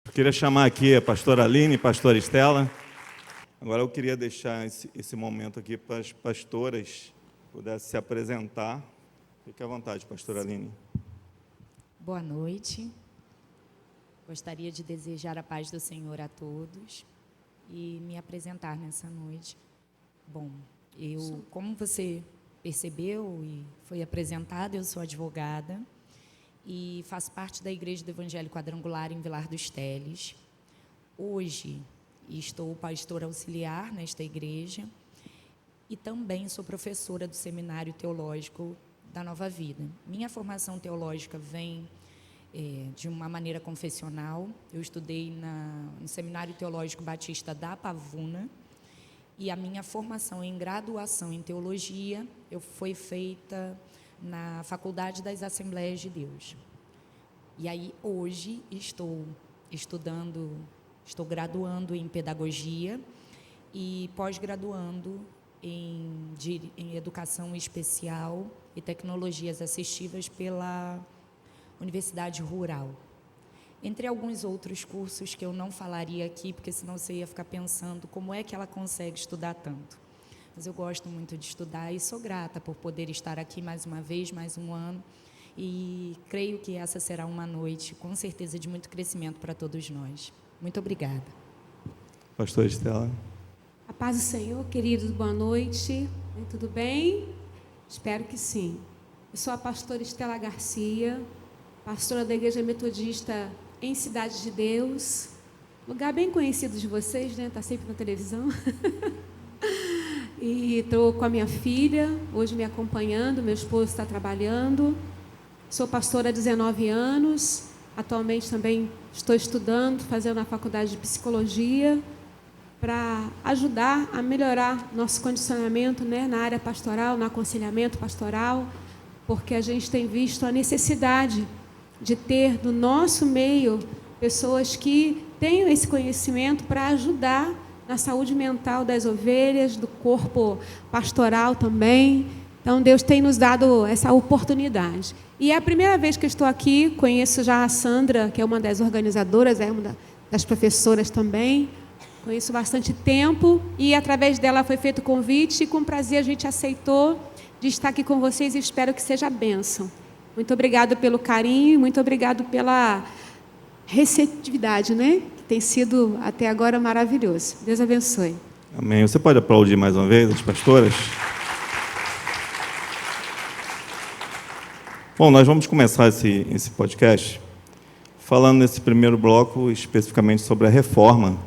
Eu queria chamar aqui a pastora Aline e a pastora Estela. Agora eu queria deixar esse momento aqui para as pastoras pudessem se apresentar. Fique à vontade, pastora Aline. Boa noite. Gostaria de desejar a paz do Senhor a todos e me apresentar nessa noite. Bom, como você percebeu e foi apresentada, eu sou advogada e faço parte da Igreja do Evangelho Quadrangular em Vilar dos Teles. Hoje estou pastora auxiliar nesta igreja e também sou professora do Seminário Teológico da Nova Vida. Minha formação teológica vem de uma maneira confessional. Eu estudei no Seminário Teológico Batista da Pavuna e a minha formação em graduação em teologia foi feita na Faculdade das Assembleias de Deus. E aí, hoje, estou graduando em pedagogia e pós-graduando em educação especial e tecnologias assistivas pela Universidade Rural. Entre alguns outros cursos que eu não falaria aqui, porque senão você ia ficar pensando como é que ela consegue estudar tanto. Mas eu gosto muito de estudar e sou grata por poder estar aqui mais uma vez, mais um ano. E creio que essa será uma noite, com certeza, de muito crescimento para todos nós. Muito obrigada. Pastora Estela. A paz do Senhor, queridos, boa noite. Tudo bem? Espero que sim. Eu sou a pastora Estela Garcia, pastora da Igreja Metodista em Cidade de Deus, lugar bem conhecido de vocês, né? Está sempre na televisão. E estou com a minha filha, hoje me acompanhando, meu esposo está trabalhando. Sou pastora há 19 anos, atualmente também estou estudando, fazendo a faculdade de psicologia, para ajudar a melhorar nosso condicionamento, né, na área pastoral, no aconselhamento pastoral, porque a gente tem visto a necessidade de ter no nosso meio pessoas que tenham esse conhecimento para ajudar na saúde mental das ovelhas, do corpo pastoral também. Então, Deus tem nos dado essa oportunidade. E é a primeira vez que eu estou aqui, conheço já a Sandra, que é uma das organizadoras, é uma das professoras também. Conheço bastante tempo e, através dela, foi feito o convite e, com prazer, a gente aceitou de estar aqui com vocês e espero que seja bênção. Muito obrigado pelo carinho e muito obrigado pela receptividade, né? Que tem sido, até agora, maravilhoso. Deus abençoe. Amém. Você pode aplaudir mais uma vez as pastoras? Bom, nós vamos começar esse podcast falando nesse primeiro bloco especificamente sobre a reforma.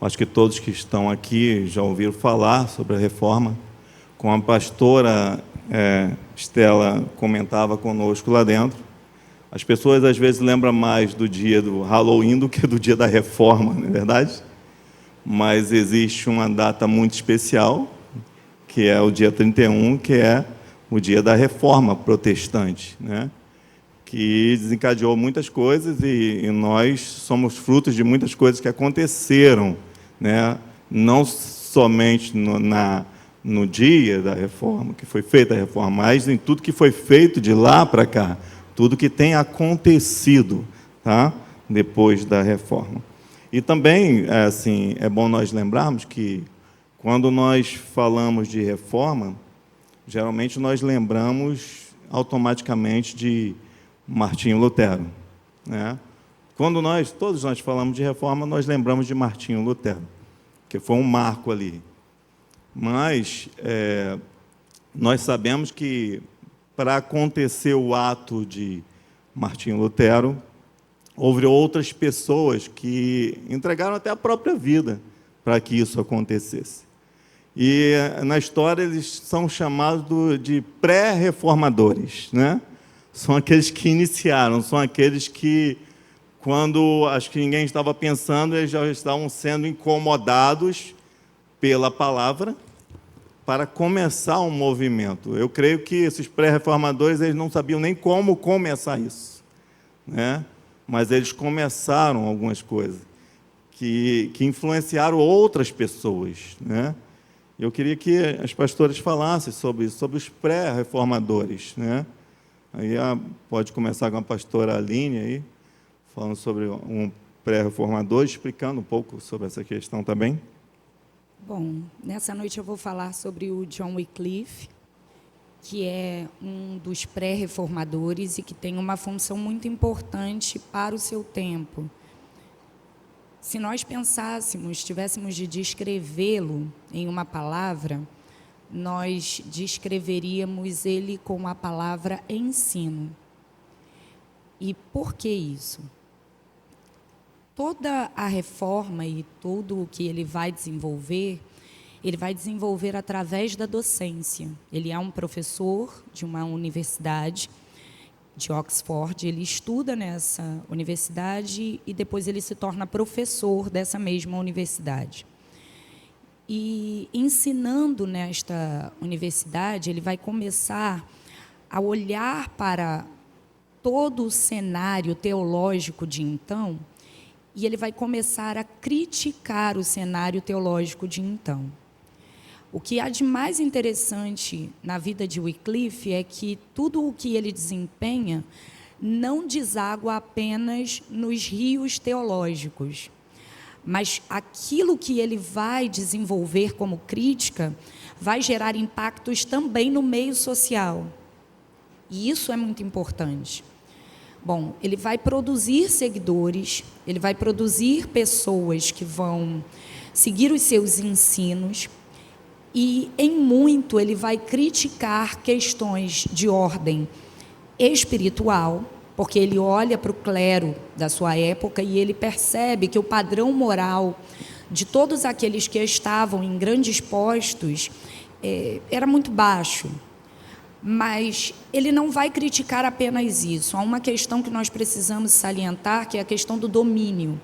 Acho que todos que estão aqui já ouviram falar sobre a reforma. Como a pastora Estela comentava conosco lá dentro, as pessoas às vezes lembram mais do dia do Halloween do que do dia da reforma, não é verdade? Mas existe uma data muito especial, que é o dia 31, que é o dia da reforma protestante, né? Que desencadeou muitas coisas e nós somos frutos de muitas coisas que aconteceram, né? Não somente no dia da reforma, que foi feita a reforma, mas em tudo que foi feito de lá para cá, tudo que tem acontecido, tá? Depois da reforma. E também, assim, é bom nós lembrarmos que, quando nós falamos de reforma, geralmente nós lembramos automaticamente de Martinho Lutero, né? Quando todos nós falamos de reforma, nós lembramos de Martinho Lutero, que foi um marco ali. Mas nós sabemos que, para acontecer o ato de Martinho Lutero, houve outras pessoas que entregaram até a própria vida para que isso acontecesse. E, na história, eles são chamados de pré-reformadores, né? São aqueles que iniciaram, são aqueles que, quando acho que ninguém estava pensando, eles já estavam sendo incomodados pela palavra para começar um movimento. Eu creio que esses pré-reformadores, eles não sabiam nem como começar isso, né? Mas eles começaram algumas coisas que influenciaram outras pessoas, né? Eu queria que as pastoras falassem sobre os pré-reformadores, né? Aí pode começar com a pastora Aline, aí, falando sobre pré-reformadores, explicando um pouco sobre essa questão também. Bom, nessa noite eu vou falar sobre o John Wycliffe, que é um dos pré-reformadores e que tem uma função muito importante para o seu tempo. Se nós pensássemos, tivéssemos de descrevê-lo em uma palavra, nós descreveríamos ele com a palavra ensino. E por que isso? Toda a reforma e tudo o que ele vai desenvolver através da docência. Ele é um professor de uma universidade de Oxford, ele estuda nessa universidade e depois ele se torna professor dessa mesma universidade. E ensinando nesta universidade, ele vai começar a olhar para todo o cenário teológico de então, e ele vai começar a criticar o cenário teológico de então. O que há de mais interessante na vida de Wycliffe é que tudo o que ele desempenha não deságua apenas nos rios teológicos, mas aquilo que ele vai desenvolver como crítica vai gerar impactos também no meio social. E isso é muito importante. Bom, ele vai produzir seguidores, ele vai produzir pessoas que vão seguir os seus ensinos, e, em muito, ele vai criticar questões de ordem espiritual, porque ele olha para o clero da sua época e ele percebe que o padrão moral de todos aqueles que estavam em grandes postos era muito baixo. Mas ele não vai criticar apenas isso. Há uma questão que nós precisamos salientar, que é a questão do domínio.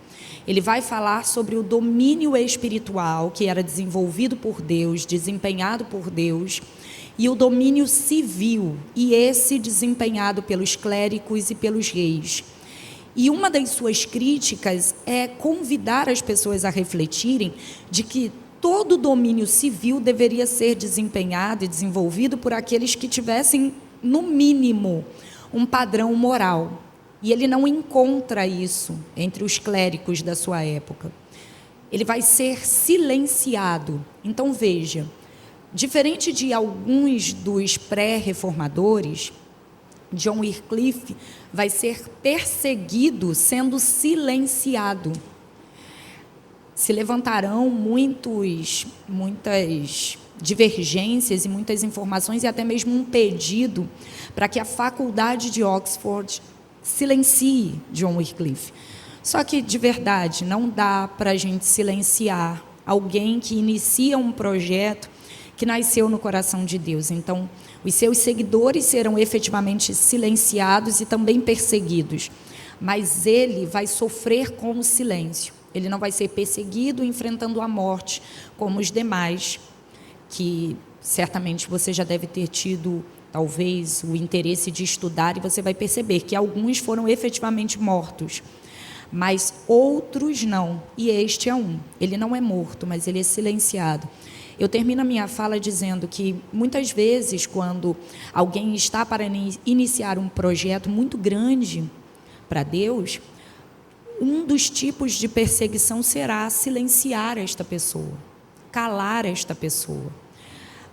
Ele vai falar sobre o domínio espiritual que era desenvolvido por Deus, desempenhado por Deus, e o domínio civil, e esse desempenhado pelos clérigos e pelos reis. E uma das suas críticas é convidar as pessoas a refletirem de que todo o domínio civil deveria ser desempenhado e desenvolvido por aqueles que tivessem, no mínimo, um padrão moral. E ele não encontra isso entre os clérigos da sua época. Ele vai ser silenciado. Então, veja, diferente de alguns dos pré-reformadores, John Wycliffe vai ser perseguido sendo silenciado. Se levantarão muitas divergências e muitas informações e até mesmo um pedido para que a faculdade de Oxford silencie John Wycliffe. Só que, de verdade, não dá para a gente silenciar alguém que inicia um projeto que nasceu no coração de Deus. Então, os seus seguidores serão efetivamente silenciados e também perseguidos, mas ele vai sofrer com o silêncio. Ele não vai ser perseguido enfrentando a morte, como os demais, que certamente você já deve ter tido, talvez, o interesse de estudar, e você vai perceber que alguns foram efetivamente mortos, mas outros não, e este é um. Ele não é morto, mas ele é silenciado. Eu termino a minha fala dizendo que, muitas vezes, quando alguém está para iniciar um projeto muito grande para Deus, um dos tipos de perseguição será silenciar esta pessoa, calar esta pessoa.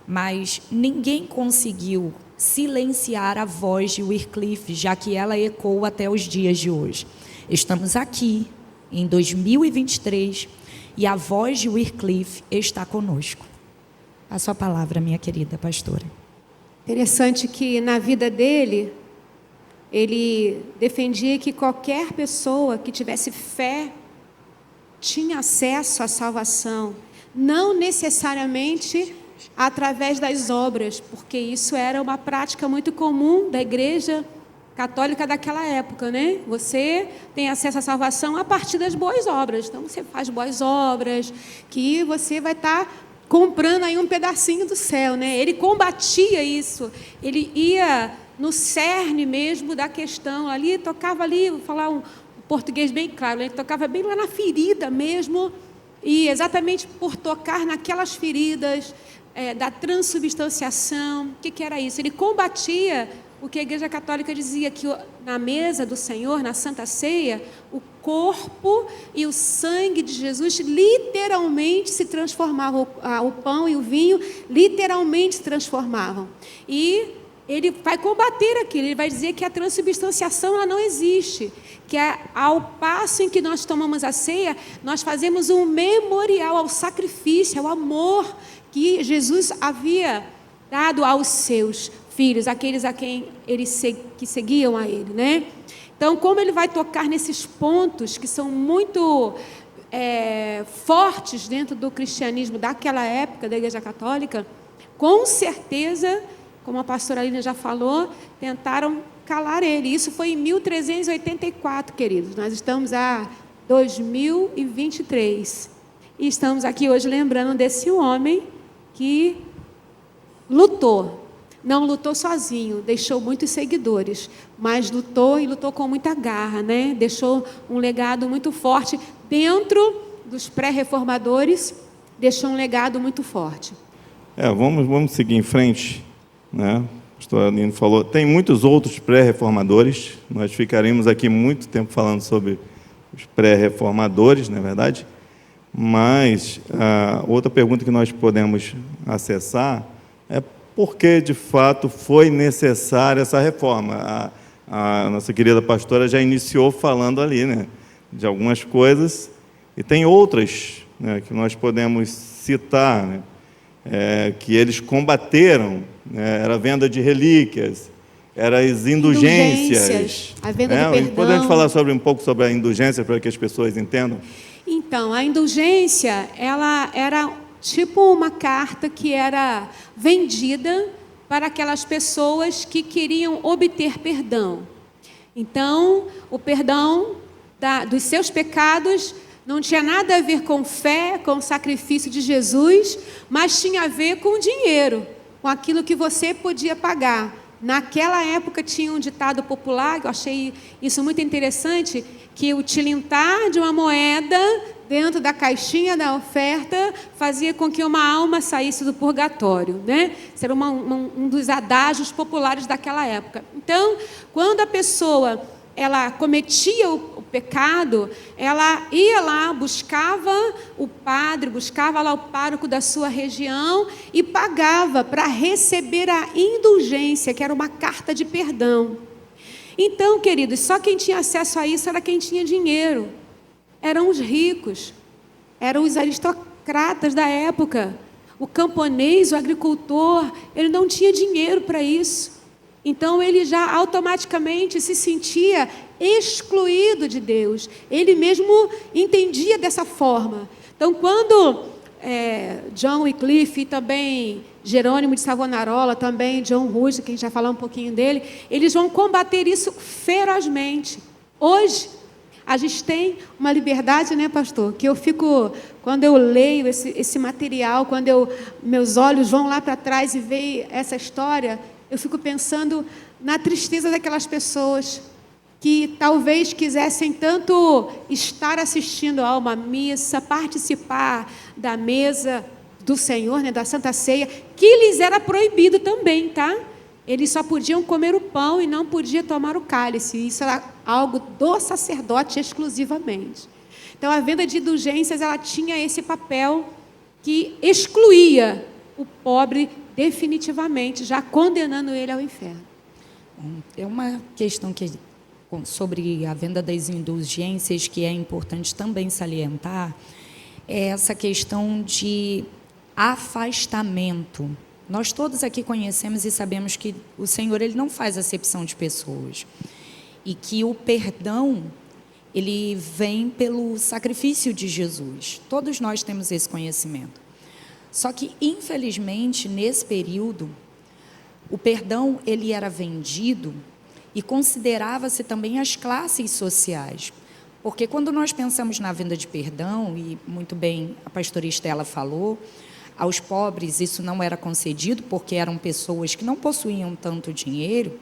Mas ninguém conseguiu silenciar a voz de Wycliffe, já que ela ecoou até os dias de hoje. Estamos aqui, em 2023, e a voz de Wycliffe está conosco. A sua palavra, minha querida pastora. Interessante que, na vida dele, ele defendia que qualquer pessoa que tivesse fé tinha acesso à salvação, não necessariamente através das obras, porque isso era uma prática muito comum da igreja católica daquela época, né? Você tem acesso à salvação a partir das boas obras. Então, você faz boas obras, que você vai estar comprando aí um pedacinho do céu, né? Ele combatia isso, ele ia no cerne mesmo da questão, ali tocava ali, vou falar um português bem claro, ele tocava bem lá na ferida mesmo, e exatamente por tocar naquelas feridas da transubstanciação, o que era isso? Ele combatia porque a Igreja Católica dizia que na mesa do Senhor, na Santa Ceia, o corpo e o sangue de Jesus literalmente se transformavam, o pão e o vinho literalmente se transformavam. E ele vai combater aquilo, ele vai dizer que a transubstanciação ela não existe, que ao passo em que nós tomamos a ceia, nós fazemos um memorial ao sacrifício, ao amor que Jesus havia dado aos seus filhos, aqueles a quem que seguiam a ele, né? Então, como ele vai tocar nesses pontos que são muito fortes dentro do cristianismo daquela época, da Igreja Católica, com certeza, como a pastora Alina já falou, tentaram calar ele. Isso foi em 1384, queridos. Nós estamos a 2023. E estamos aqui hoje lembrando desse homem que lutou. Não lutou sozinho, deixou muitos seguidores, mas lutou e lutou com muita garra, né? Deixou um legado muito forte dentro dos pré-reformadores, deixou um legado muito forte. Vamos seguir em frente, né? O pastor Alino falou, tem muitos outros pré-reformadores, nós ficaremos aqui muito tempo falando sobre os pré-reformadores, não é verdade? Mas outra pergunta que nós podemos acessar é por que, de fato, foi necessária essa reforma. A nossa querida pastora já iniciou falando ali, né, de algumas coisas, e tem outras, né, que nós podemos citar, né, que eles combateram, né, era a venda de relíquias, eram as indulgências. A venda do perdão. Podemos falar um pouco sobre a indulgência para que as pessoas entendam? Então, a indulgência, ela era tipo uma carta que era vendida para aquelas pessoas que queriam obter perdão. Então, o perdão dos seus pecados não tinha nada a ver com fé, com o sacrifício de Jesus, mas tinha a ver com dinheiro, com aquilo que você podia pagar. Naquela época tinha um ditado popular, que eu achei isso muito interessante, que o tilintar de uma moeda dentro da caixinha da oferta fazia com que uma alma saísse do purgatório, né? Isso era um dos adágios populares daquela época. Então, quando a pessoa ela cometia o pecado, ela ia lá, buscava o padre, buscava lá o pároco da sua região e pagava para receber a indulgência, que era uma carta de perdão. Então, queridos, só quem tinha acesso a isso era quem tinha dinheiro. Eram os ricos, eram os aristocratas da época. O camponês, o agricultor, ele não tinha dinheiro para isso. Então, ele já automaticamente se sentia excluído de Deus. Ele mesmo entendia dessa forma. Então, quando John Wycliffe e também Jerônimo de Savonarola, também John Hus, que a gente vai falar um pouquinho dele, eles vão combater isso ferozmente. Hoje, a gente tem uma liberdade, né, pastor? Que eu fico, quando eu leio esse material, quando meus olhos vão lá para trás e veem essa história, eu fico pensando na tristeza daquelas pessoas que talvez quisessem tanto estar assistindo a uma missa, participar da mesa do Senhor, né, da Santa Ceia, que lhes era proibido também, tá? Eles só podiam comer o pão e não podiam tomar o cálice. Isso era algo do sacerdote exclusivamente. Então, a venda de indulgências, ela tinha esse papel que excluía o pobre definitivamente, já condenando ele ao inferno. É uma questão sobre a venda das indulgências que é importante também salientar, é essa questão de afastamento. Nós todos aqui conhecemos e sabemos que o Senhor ele não faz acepção de pessoas e que o perdão ele vem pelo sacrifício de Jesus. Todos nós temos esse conhecimento. Só que, infelizmente, nesse período, o perdão ele era vendido e considerava-se também as classes sociais. Porque quando nós pensamos na venda de perdão, e muito bem a pastora Estela falou, aos pobres isso não era concedido, porque eram pessoas que não possuíam tanto dinheiro,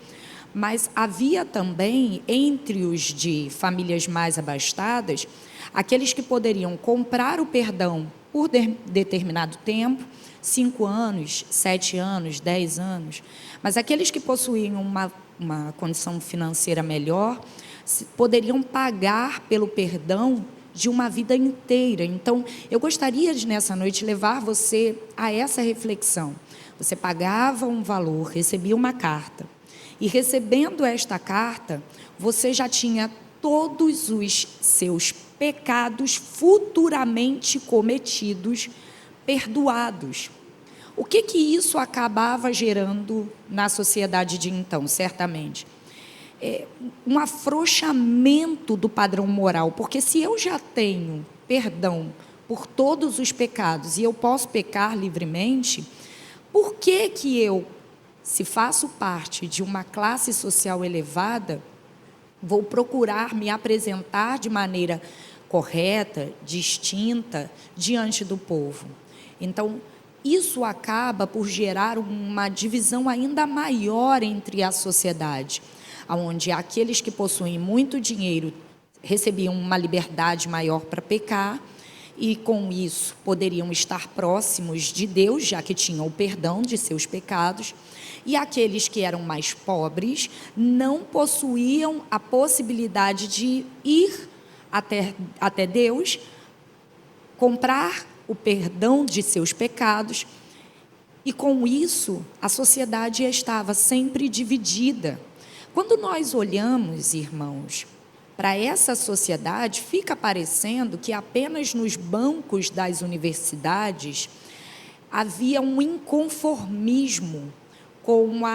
mas havia também, entre os de famílias mais abastadas, aqueles que poderiam comprar o perdão por determinado tempo, 5 anos, 7 anos, 10 anos, mas aqueles que possuíam uma uma condição financeira melhor, poderiam pagar pelo perdão de uma vida inteira. Então, eu gostaria de, nessa noite, levar você a essa reflexão. Você pagava um valor, recebia uma carta, e recebendo esta carta, você já tinha todos os seus pecados futuramente cometidos perdoados. O que isso acabava gerando na sociedade de então, certamente? Um afrouxamento do padrão moral, porque se eu já tenho perdão por todos os pecados e eu posso pecar livremente, por que eu, se faço parte de uma classe social elevada, vou procurar me apresentar de maneira correta, distinta, diante do povo? Então, isso acaba por gerar uma divisão ainda maior entre a sociedade, onde aqueles que possuem muito dinheiro recebiam uma liberdade maior para pecar, e com isso poderiam estar próximos de Deus, já que tinham o perdão de seus pecados, e aqueles que eram mais pobres não possuíam a possibilidade de ir até Deus, comprar o perdão de seus pecados, e com isso a sociedade estava sempre dividida. Quando nós olhamos, irmãos, para essa sociedade, fica parecendo que apenas nos bancos das universidades havia um inconformismo com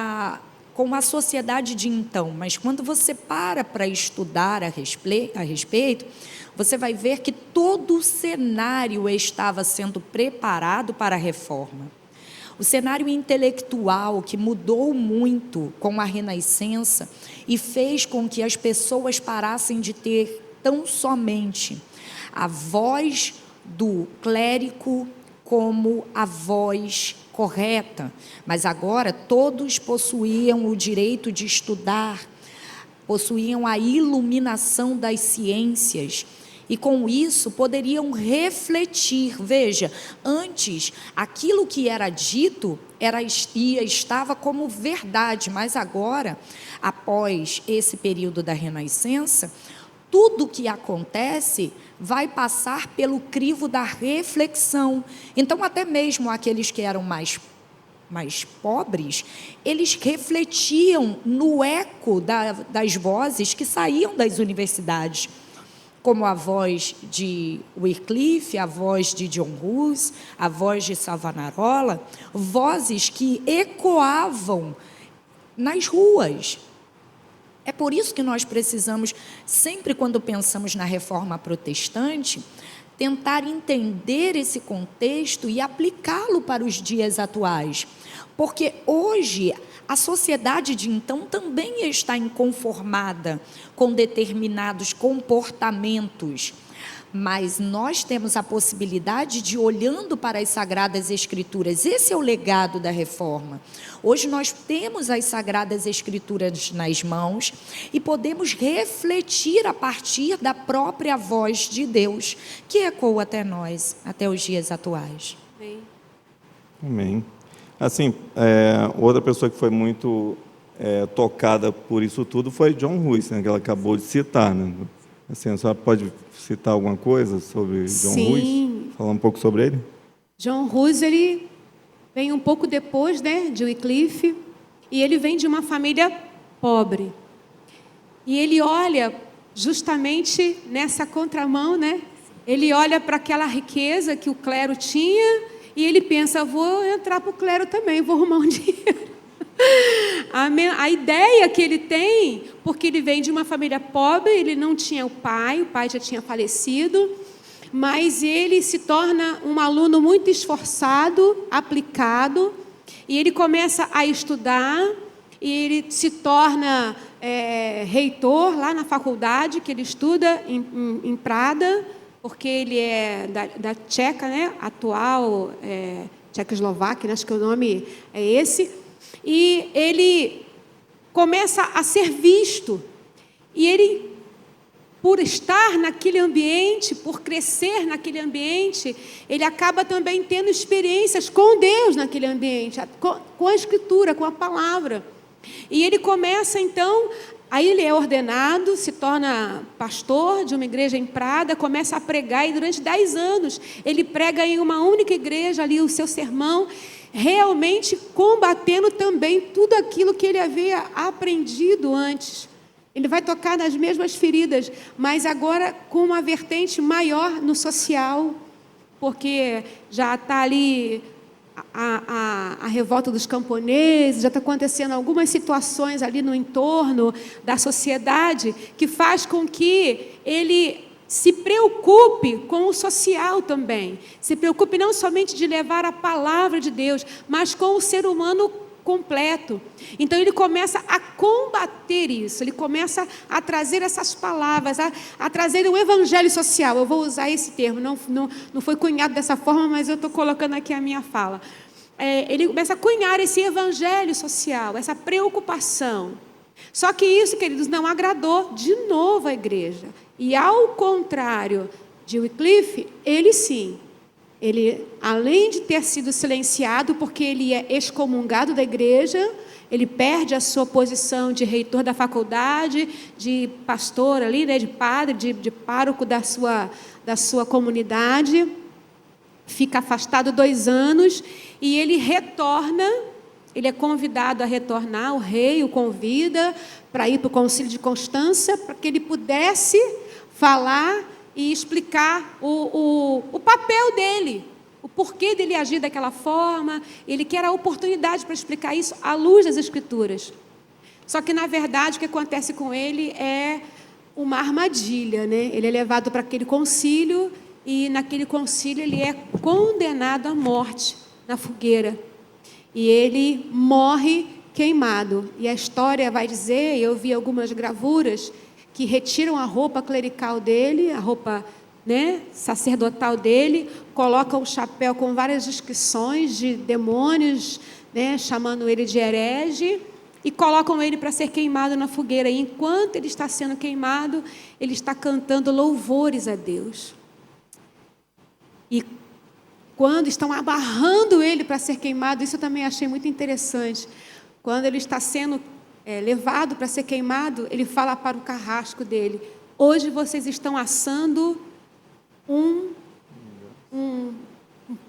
a sociedade de então, mas quando você para estudar a respeito, você vai ver que todo o cenário estava sendo preparado para a reforma. O cenário intelectual que mudou muito com a Renascença e fez com que as pessoas parassem de ter tão somente a voz do clérigo como a voz correta, mas agora todos possuíam o direito de estudar, possuíam a iluminação das ciências, e com isso poderiam refletir. Veja, antes aquilo que era dito estava como verdade, mas agora, após esse período da Renascença, tudo que acontece vai passar pelo crivo da reflexão. Então, até mesmo aqueles que eram mais pobres, eles refletiam no eco das vozes que saíam das universidades, como a voz de Wycliffe, a voz de John Hus, a voz de Savonarola, vozes que ecoavam nas ruas. É por isso que nós precisamos, sempre quando pensamos na reforma protestante, tentar entender esse contexto e aplicá-lo para os dias atuais. Porque hoje a sociedade de então também está inconformada com determinados comportamentos, mas nós temos a possibilidade de, olhando para as Sagradas Escrituras, esse é o legado da reforma. Hoje nós temos as Sagradas Escrituras nas mãos e podemos refletir a partir da própria voz de Deus, que ecoa até nós, até os dias atuais. Amém. Amém. Assim, outra pessoa que foi muito tocada por isso tudo foi John Hus, né, que ela acabou de citar, né? Assim, a senhora pode citar alguma coisa sobre John Hus? Falar um pouco sobre ele? John Hus, ele vem um pouco depois, né, de Wycliffe, e ele vem de uma família pobre. E ele olha justamente nessa contramão, né? Ele olha para aquela riqueza que o clero tinha e ele pensa, vou entrar para o clero também, vou arrumar um dinheiro. A ideia que ele tem, porque ele vem de uma família pobre, ele não tinha o pai já tinha falecido, mas ele se torna um aluno muito esforçado, aplicado, e ele começa a estudar, e ele se torna reitor lá na faculdade, que ele estuda em Prada, porque ele é da Tcheca, né? Atual Tchecoslováquia, acho que o nome é esse, e ele começa a ser visto, e ele, por estar naquele ambiente, por crescer naquele ambiente, ele acaba também tendo experiências com Deus naquele ambiente, com a Escritura, com a palavra. E ele começa, então, aí ele é ordenado, se torna pastor de uma igreja em Prada, começa a pregar, e durante 10 anos ele prega em uma única igreja ali o seu sermão, realmente combatendo também tudo aquilo que ele havia aprendido antes. Ele vai tocar nas mesmas feridas, mas agora com uma vertente maior no social, porque já está ali a revolta dos camponeses, já está acontecendo algumas situações ali no entorno da sociedade que faz com que ele se preocupe com o social também. Se preocupe não somente de levar a palavra de Deus, mas com o ser humano completo. Então ele começa a combater isso, ele começa a trazer essas palavras, a trazer o evangelho social. Eu vou usar esse termo, não foi cunhado dessa forma, mas eu estou colocando aqui a minha fala. Ele começa a cunhar esse evangelho social, essa preocupação. Só que isso, queridos, não agradou de novo a igreja. E ao contrário de Wycliffe, ele sim, ele, além de ter sido silenciado, porque ele é excomungado da igreja, ele perde a sua posição de reitor da faculdade, de pastor ali, né, de padre, de pároco da sua comunidade, fica afastado 2 anos, e ele retorna, ele é convidado a retornar, o rei o convida para ir para o concílio de Constança, para que ele pudesse falar e explicar o papel dele, o porquê dele agir daquela forma. Ele quer a oportunidade para explicar isso à luz das Escrituras. Só que, na verdade, o que acontece com ele é uma armadilha, né? Ele é levado para aquele concílio e, naquele concílio, ele é condenado à morte na fogueira. E ele morre queimado. E a história vai dizer, eu vi algumas gravuras, que retiram a roupa clerical dele, a roupa, né, sacerdotal dele, colocam um chapéu com várias inscrições de demônios, né, chamando ele de herege, e colocam ele para ser queimado na fogueira. E enquanto ele está sendo queimado, ele está cantando louvores a Deus. E quando estão amarrando ele para ser queimado, isso eu também achei muito interessante. Quando ele está sendo levado para ser queimado, ele fala para o carrasco dele: hoje vocês estão assando um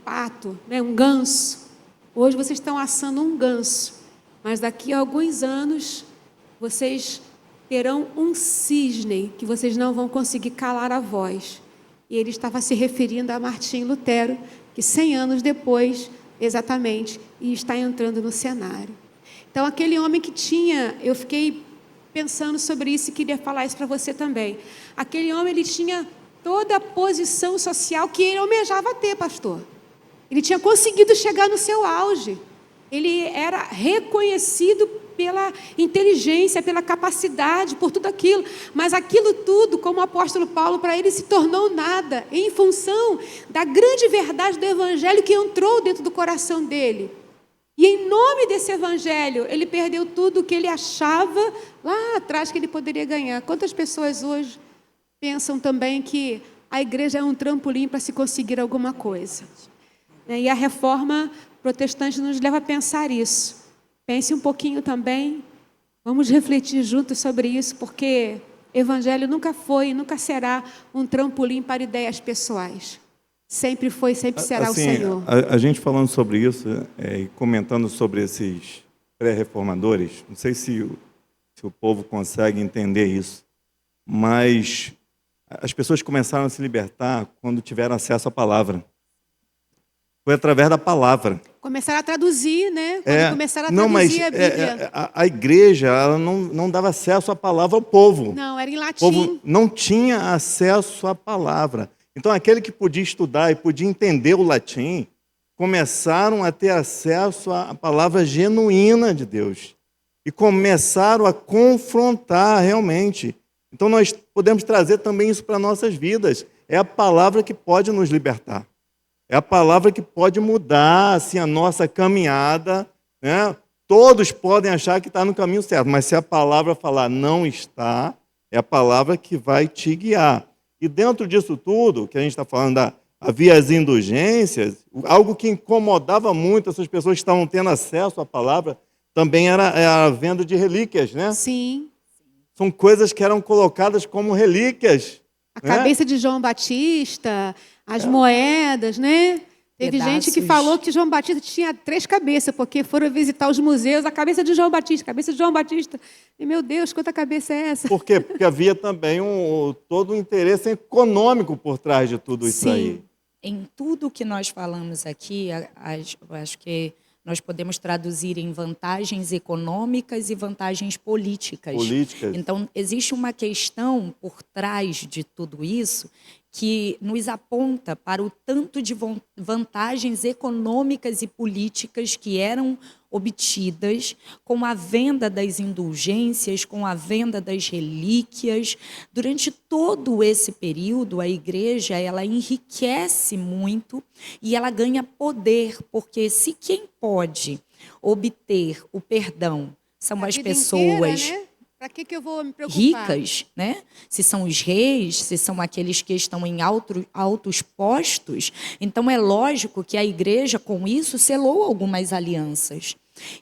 pato, né, um ganso. Hoje vocês estão assando um ganso, mas daqui a alguns anos vocês terão um cisne que vocês não vão conseguir calar a voz. E ele estava se referindo a Martim Lutero, que 100 anos depois, exatamente, está entrando no cenário. Então, aquele homem que tinha, eu fiquei pensando sobre isso e queria falar isso para você também. Aquele homem, ele tinha toda a posição social que ele almejava ter, pastor. Ele tinha conseguido chegar no seu auge. Ele era reconhecido pela inteligência, pela capacidade, por tudo aquilo. Mas aquilo tudo, como o apóstolo Paulo, para ele se tornou nada, em função da grande verdade do evangelho que entrou dentro do coração dele. E em nome desse evangelho, ele perdeu tudo o que ele achava lá atrás que ele poderia ganhar. Quantas pessoas hoje pensam também que a igreja é um trampolim para se conseguir alguma coisa? E a reforma protestante nos leva a pensar isso. Pense um pouquinho também, vamos refletir juntos sobre isso, porque evangelho nunca foi e nunca será um trampolim para ideias pessoais. Sempre foi, sempre será assim, o Senhor. A gente falando sobre isso, e comentando sobre esses pré-reformadores, não sei se o povo consegue entender isso, mas as pessoas começaram a se libertar quando tiveram acesso à palavra. Foi através da palavra. Começaram a traduzir, né? Quando começaram a traduzir a Bíblia. A igreja ela não dava acesso à palavra ao povo. Não, era em latim. O povo não tinha acesso à palavra. Então, aquele que podia estudar e podia entender o latim, começaram a ter acesso à palavra genuína de Deus. E começaram a confrontar realmente. Então, nós podemos trazer também isso para nossas vidas. É a palavra que pode nos libertar. É a palavra que pode mudar assim, a nossa caminhada. Né? Todos podem achar que está no caminho certo, mas se a palavra falar não está, é a palavra que vai te guiar. E dentro disso tudo, que a gente está falando, havia as indulgências, algo que incomodava muito essas pessoas que estavam tendo acesso à palavra, também era a venda de relíquias, né? Sim. São coisas que eram colocadas como relíquias. A cabeça de João Batista, as moedas, né? Teve gente que falou que João Batista tinha 3 cabeças, porque foram visitar os museus, a cabeça de João Batista, a cabeça de João Batista. E, meu Deus, quanta cabeça é essa? Por quê? Porque havia também todo um interesse econômico por trás de tudo isso aí. Em tudo que nós falamos aqui, acho que nós podemos traduzir em vantagens econômicas e vantagens políticas. Então, existe uma questão por trás de tudo isso que nos aponta para o tanto de vantagens econômicas e políticas que eram obtidas com a venda das indulgências, com a venda das relíquias. Durante todo esse período, a igreja ela enriquece muito e ela ganha poder, porque se quem pode obter o perdão são as pessoas... Inteira, né? Para que eu vou me preocupar? Ricas, né? Se são os reis, se são aqueles que estão em altos postos, então é lógico que a igreja, com isso, selou algumas alianças.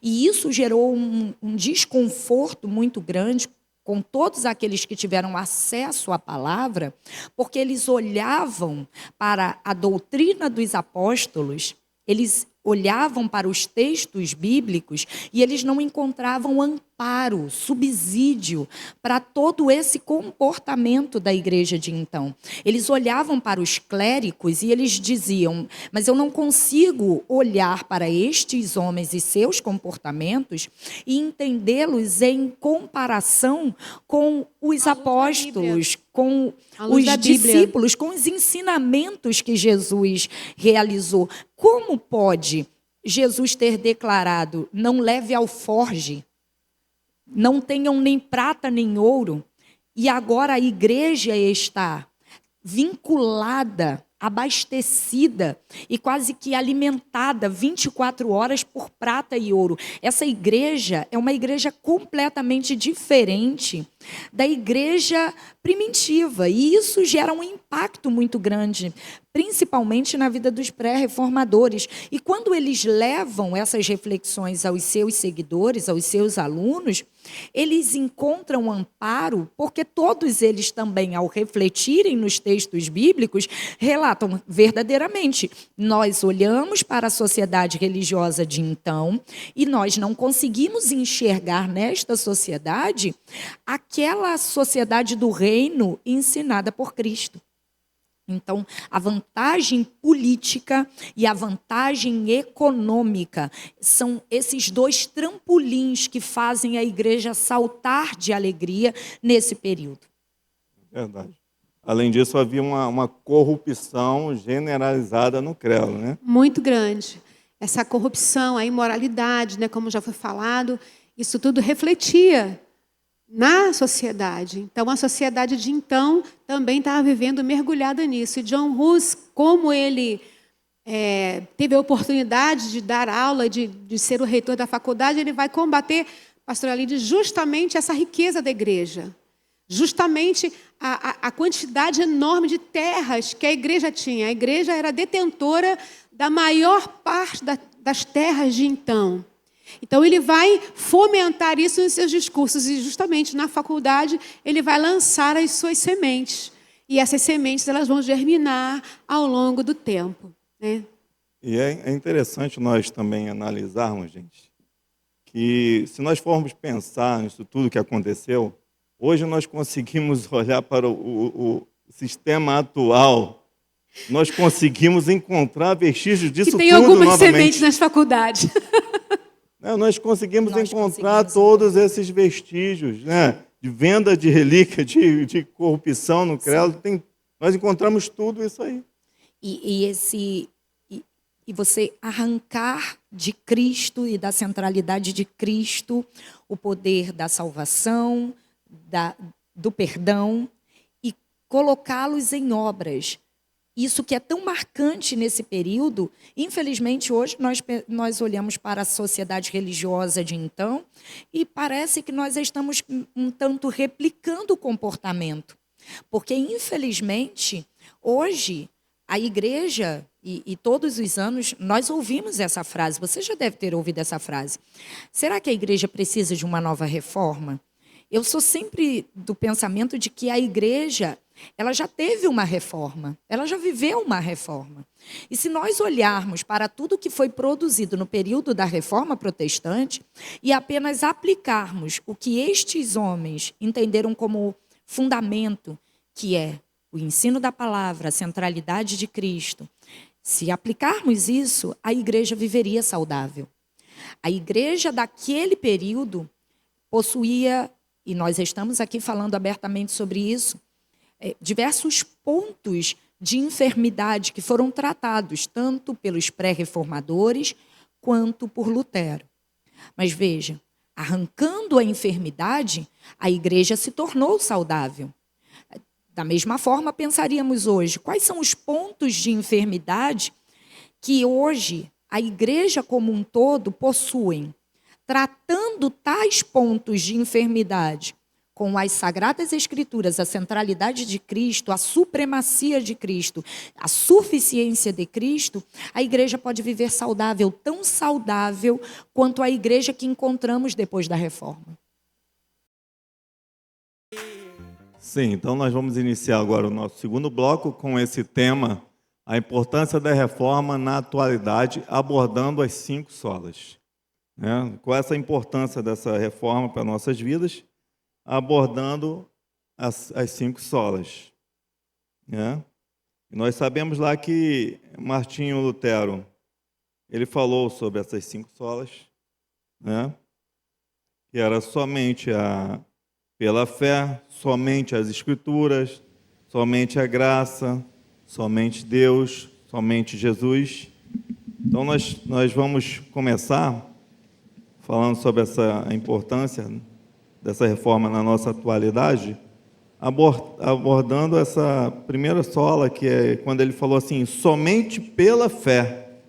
E isso gerou um desconforto muito grande com todos aqueles que tiveram acesso à palavra, porque eles olhavam para a doutrina dos apóstolos, eles olhavam para os textos bíblicos e eles não encontravam amparo, subsídio para todo esse comportamento da igreja de então. Eles olhavam para os clérigos e eles diziam, mas eu não consigo olhar para estes homens e seus comportamentos e entendê-los em comparação com os apóstolos, com os discípulos, com os ensinamentos que Jesus realizou. Como pode Jesus ter declarado, não leve alforge, não tenham nem prata nem ouro, e agora a igreja está vinculada, abastecida e quase que alimentada 24 horas por prata e ouro. Essa igreja é uma igreja completamente diferente da igreja primitiva, e isso gera um impacto muito grande, principalmente na vida dos pré-reformadores. E quando eles levam essas reflexões aos seus seguidores, aos seus alunos, eles encontram amparo, porque todos eles também, ao refletirem nos textos bíblicos, relatam verdadeiramente, nós olhamos para a sociedade religiosa de então e nós não conseguimos enxergar nesta sociedade aquela sociedade do reino ensinada por Cristo. Então, a vantagem política e a vantagem econômica são esses 2 trampolins que fazem a igreja saltar de alegria nesse período. Verdade. Além disso, havia uma corrupção generalizada no credo, né? Muito grande. Essa corrupção, a imoralidade, né, como já foi falado, isso tudo refletia na sociedade. Então, a sociedade de então também estava vivendo mergulhada nisso. E John Hus, como ele teve a oportunidade de dar aula, de ser o reitor da faculdade, ele vai combater, pastor Aline, justamente essa riqueza da igreja. Justamente a quantidade enorme de terras que a igreja tinha. A igreja era detentora da maior parte das terras de então. Então, ele vai fomentar isso em seus discursos e, justamente, na faculdade, ele vai lançar as suas sementes. E essas sementes elas vão germinar ao longo do tempo, né? E é interessante nós também analisarmos, gente, que se nós formos pensar nisso tudo que aconteceu, hoje nós conseguimos olhar para o sistema atual, nós conseguimos encontrar vestígios disso tudo novamente. Que tem algumas sementes nas faculdades. Nós conseguimos encontrar todos esses vestígios, né? De venda de relíquia, de corrupção no credo. Nós encontramos tudo isso aí. E você arrancar de Cristo e da centralidade de Cristo o poder da salvação, do perdão, e colocá-los em obras. Isso que é tão marcante nesse período, infelizmente, hoje nós olhamos para a sociedade religiosa de então e parece que nós estamos um tanto replicando o comportamento. Porque, infelizmente, hoje, a igreja, e todos os anos, nós ouvimos essa frase, você já deve ter ouvido essa frase. Será que a igreja precisa de uma nova reforma? Eu sou sempre do pensamento de que a igreja, ela já teve uma reforma, ela já viveu uma reforma. E se nós olharmos para tudo que foi produzido no período da Reforma Protestante e apenas aplicarmos o que estes homens entenderam como fundamento, que é o ensino da palavra, a centralidade de Cristo, se aplicarmos isso, a igreja viveria saudável. A igreja daquele período possuía, e nós estamos aqui falando abertamente sobre isso, diversos pontos de enfermidade que foram tratados tanto pelos pré-reformadores quanto por Lutero. Mas veja, arrancando a enfermidade, a igreja se tornou saudável. Da mesma forma, pensaríamos hoje, quais são os pontos de enfermidade que hoje a igreja como um todo possuem? Tratando tais pontos de enfermidade com as Sagradas Escrituras, a centralidade de Cristo, a supremacia de Cristo, a suficiência de Cristo, a igreja pode viver saudável, tão saudável quanto a igreja que encontramos depois da Reforma. Sim, então nós vamos iniciar agora o nosso segundo bloco com esse tema, a importância da reforma na atualidade, abordando as 5 solas. Qual é essa importância dessa reforma para nossas vidas? Abordando as 5 solas. E nós sabemos lá que Martinho Lutero, ele falou sobre essas 5 solas, que era somente pela fé, somente as Escrituras, somente a graça, somente Deus, somente Jesus. Então nós vamos começar falando sobre a importância dessa reforma na nossa atualidade, abordando essa primeira sola, que é quando ele falou assim, somente pela fé.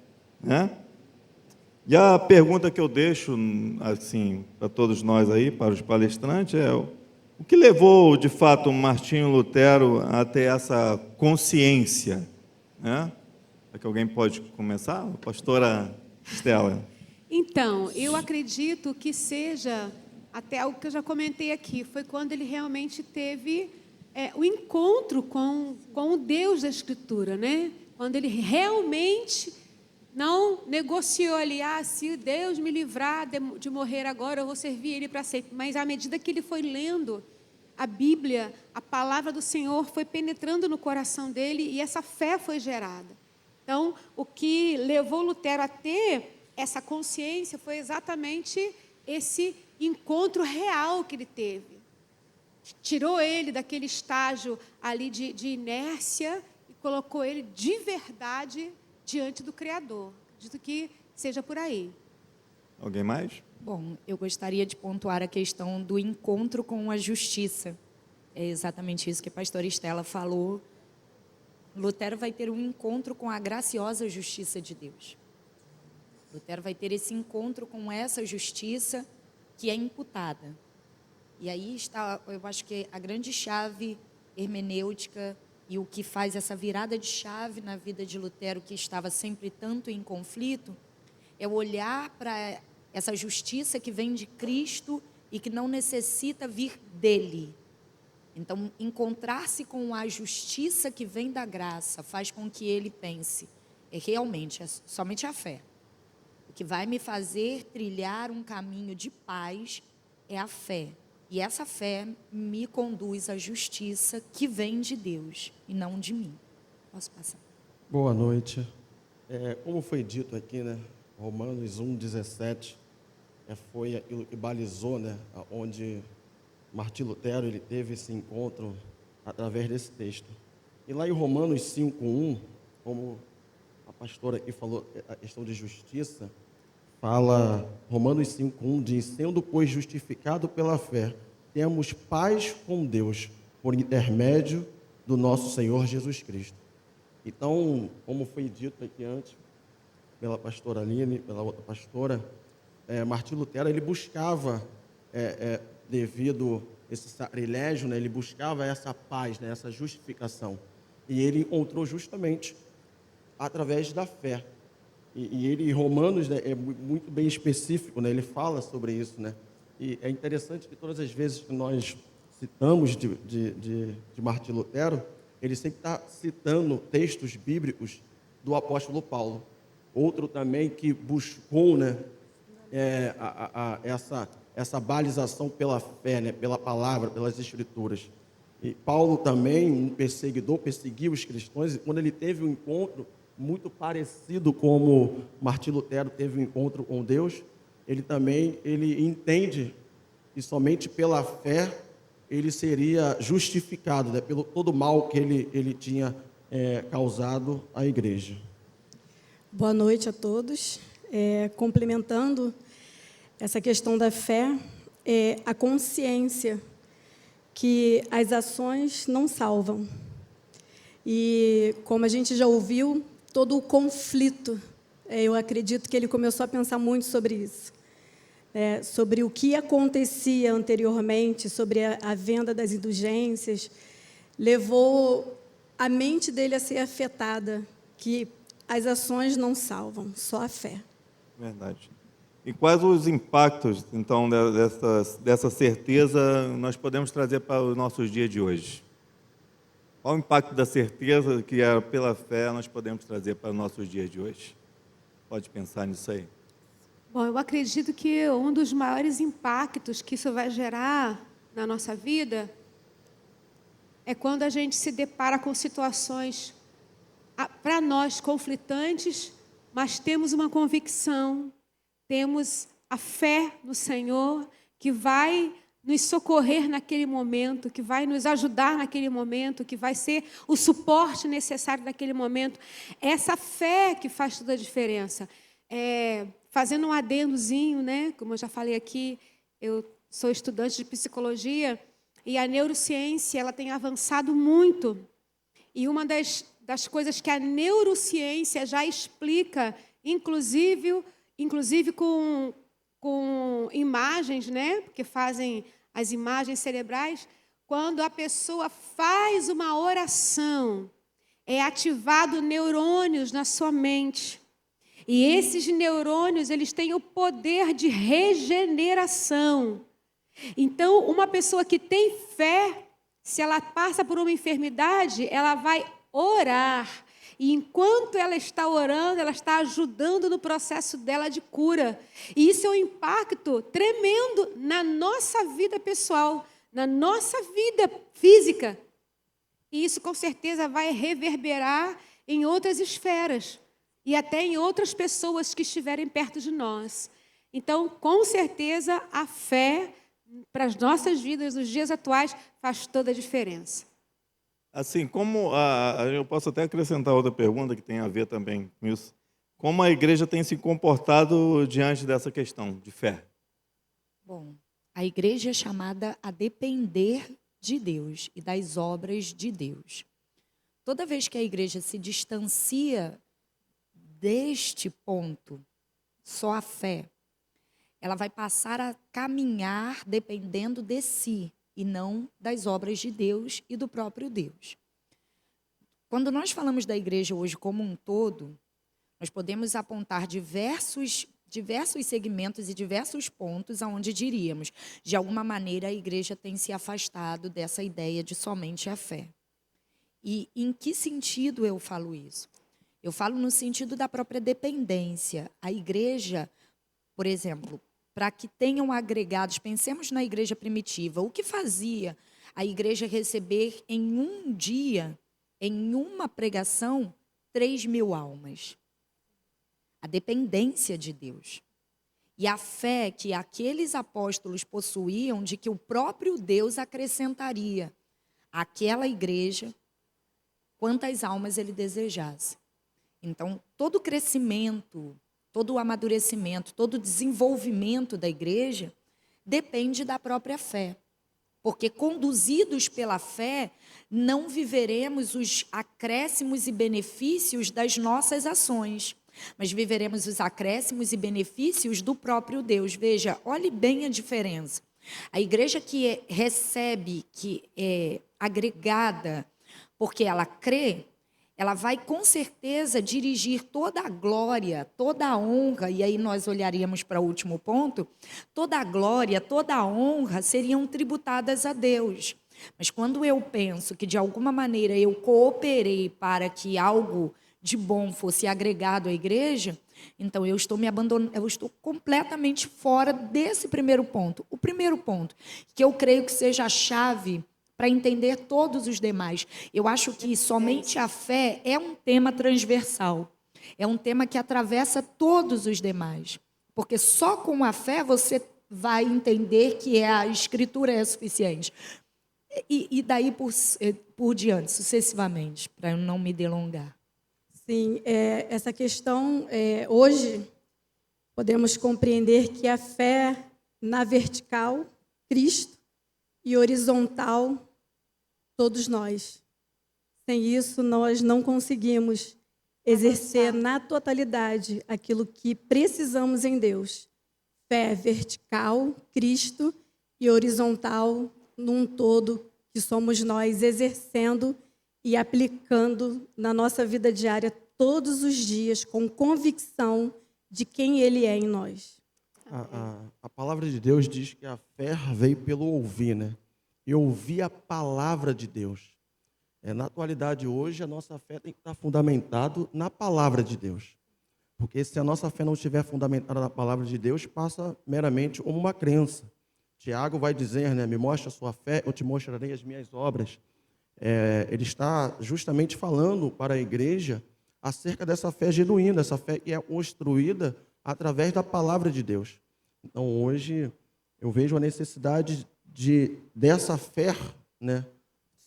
E a pergunta que eu deixo assim, para todos nós aí, para os palestrantes, é o que levou, de fato, Martinho Lutero a ter essa consciência? É que alguém pode começar? A pastora Estela. Então, eu acredito que seja até algo que eu já comentei aqui, foi quando ele realmente teve o encontro com o Deus da Escritura, né? Quando ele realmente não negociou ali, se Deus me livrar de morrer agora, eu vou servir Ele para sempre. Mas à medida que ele foi lendo a Bíblia, a palavra do Senhor foi penetrando no coração dele e essa fé foi gerada. Então, o que levou Lutero a ter essa consciência foi exatamente esse encontro real que ele teve. Tirou ele daquele estágio ali de inércia e colocou ele de verdade diante do Criador. Acredito que seja por aí. Alguém mais? Bom, eu gostaria de pontuar a questão do encontro com a justiça. É exatamente isso que a pastora Estela falou. Lutero vai ter um encontro com a graciosa justiça de Deus. Lutero vai ter esse encontro com essa justiça que é imputada. E aí está, eu acho que a grande chave hermenêutica e o que faz essa virada de chave na vida de Lutero, que estava sempre tanto em conflito, é olhar para essa justiça que vem de Cristo e que não necessita vir dele. Então, encontrar-se com a justiça que vem da graça faz com que ele pense, realmente, é somente a fé. O que vai me fazer trilhar um caminho de paz é a fé. E essa fé me conduz à justiça que vem de Deus e não de mim. Posso passar? Boa noite. Como foi dito aqui, Romanos 1,17, foi aquilo que balizou, onde Martinho Lutero ele teve esse encontro através desse texto. E lá em Romanos 5,1, como a pastora aqui falou, a questão de justiça, fala, Romanos 5,1 diz, sendo, pois, justificado pela fé, temos paz com Deus, por intermédio do nosso Senhor Jesus Cristo. Então, como foi dito aqui antes, pela pastora Aline, pela outra pastora, Martinho Lutero, ele buscava, devido a esse sacrilégio, ele buscava essa paz, essa justificação. E ele encontrou justamente através da fé. E ele, em Romanos, né, é muito bem específico, né? Ele fala sobre isso, né? E é interessante que todas as vezes que nós citamos de Martim Lutero, ele sempre está citando textos bíblicos do apóstolo Paulo. Outro também que buscou, né, essa balização pela fé, né, pela palavra, pelas escrituras. E Paulo também, um perseguidor, perseguiu os cristãos, e quando ele teve um encontro muito parecido como Martim Lutero teve um encontro com Deus, ele entende que somente pela fé ele seria justificado, né, pelo todo o mal que ele tinha causado à igreja. Boa noite a todos. Complementando essa questão da fé, a consciência que as ações não salvam. E, como a gente já ouviu, todo o conflito, eu acredito que ele começou a pensar muito sobre isso, sobre o que acontecia anteriormente, sobre a venda das indulgências, levou a mente dele a ser afetada, que as ações não salvam, só a fé. Verdade. E quais os impactos, então, dessa certeza nós podemos trazer para os nossos dias de hoje? Qual o impacto da certeza que pela fé nós podemos trazer para os nossos dias de hoje? Pode pensar nisso aí. Bom, eu acredito que um dos maiores impactos que isso vai gerar na nossa vida é quando a gente se depara com situações, para nós, conflitantes, mas temos uma convicção, temos a fé no Senhor, que vai nos socorrer naquele momento, que vai nos ajudar naquele momento, que vai ser o suporte necessário naquele momento. Essa fé que faz toda a diferença. Fazendo um adendozinho, né? Como eu já falei aqui, eu sou estudante de psicologia e a neurociência ela tem avançado muito. E uma das coisas que a neurociência já explica, inclusive com imagens, né? Porque fazem as imagens cerebrais, quando a pessoa faz uma oração, é ativado neurônios na sua mente. E esses neurônios, eles têm o poder de regeneração. Então, uma pessoa que tem fé, se ela passa por uma enfermidade, ela vai orar. E enquanto ela está orando, ela está ajudando no processo dela de cura. E isso é um impacto tremendo na nossa vida pessoal, na nossa vida física. E isso, com certeza, vai reverberar em outras esferas e até em outras pessoas que estiverem perto de nós. Então, com certeza, a fé para as nossas vidas, nos dias atuais, faz toda a diferença. Assim, eu posso até acrescentar outra pergunta que tem a ver também com isso. Como a igreja tem se comportado diante dessa questão de fé? Bom, a igreja é chamada a depender de Deus e das obras de Deus. Toda vez que a igreja se distancia deste ponto, só a fé, ela vai passar a caminhar dependendo de si e não das obras de Deus e do próprio Deus. Quando nós falamos da igreja hoje como um todo, nós podemos apontar diversos segmentos e diversos pontos onde diríamos, de alguma maneira, a igreja tem se afastado dessa ideia de somente a fé. E em que sentido eu falo isso? Eu falo no sentido da própria dependência. A igreja, por exemplo, para que tenham agregados, pensemos na igreja primitiva, o que fazia a igreja receber em um dia, em uma pregação, 3.000 almas? A dependência de Deus. E a fé que aqueles apóstolos possuíam de que o próprio Deus acrescentaria àquela igreja quantas almas ele desejasse. Então, todo o crescimento, todo o amadurecimento, todo o desenvolvimento da igreja depende da própria fé. Porque, conduzidos pela fé, não viveremos os acréscimos e benefícios das nossas ações, mas viveremos os acréscimos e benefícios do próprio Deus. Veja, olhe bem a diferença. A igreja que recebe, que é agregada porque ela crê, ela vai com certeza dirigir toda a glória, toda a honra, e aí nós olharíamos para o último ponto, toda a glória, toda a honra seriam tributadas a Deus. Mas quando eu penso que de alguma maneira eu cooperei para que algo de bom fosse agregado à igreja, então eu estou me abandonando, eu estou completamente fora desse primeiro ponto. O primeiro ponto, que eu creio que seja a chave para entender todos os demais. Eu acho que somente a fé é um tema transversal. É um tema que atravessa todos os demais. Porque só com a fé você vai entender que a Escritura é suficiente. E daí por diante, sucessivamente, para eu não me delongar. Sim, essa questão, hoje, podemos compreender que a fé na vertical, Cristo, e horizontal, todos nós. Sem isso, nós não conseguimos exercer na totalidade aquilo que precisamos em Deus. Fé vertical, Cristo, e horizontal, num todo, que somos nós exercendo e aplicando na nossa vida diária todos os dias, com convicção de quem Ele é em nós. A palavra de Deus diz que a fé veio pelo ouvir, né? E ouvir a palavra de Deus. Na atualidade, hoje, a nossa fé tem que estar fundamentada na palavra de Deus. Porque se a nossa fé não estiver fundamentada na palavra de Deus, passa meramente como uma crença. Tiago vai dizer, né? Me mostra a sua fé, eu te mostrarei as minhas obras. Ele está justamente falando para a igreja acerca dessa fé genuína, essa fé que é construída através da palavra de Deus. Então, hoje, eu vejo a necessidade dessa fé, né,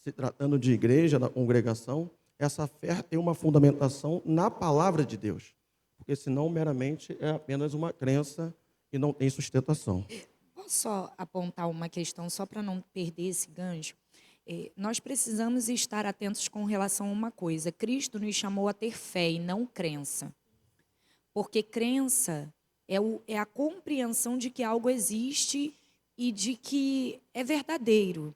se tratando de igreja, da congregação, essa fé tem uma fundamentação na palavra de Deus, porque senão meramente é apenas uma crença e não tem sustentação. Posso só apontar uma questão, só para não perder esse gancho? Nós precisamos estar atentos com relação a uma coisa. Cristo nos chamou a ter fé e não crença. Porque crença é a compreensão de que algo existe e de que é verdadeiro.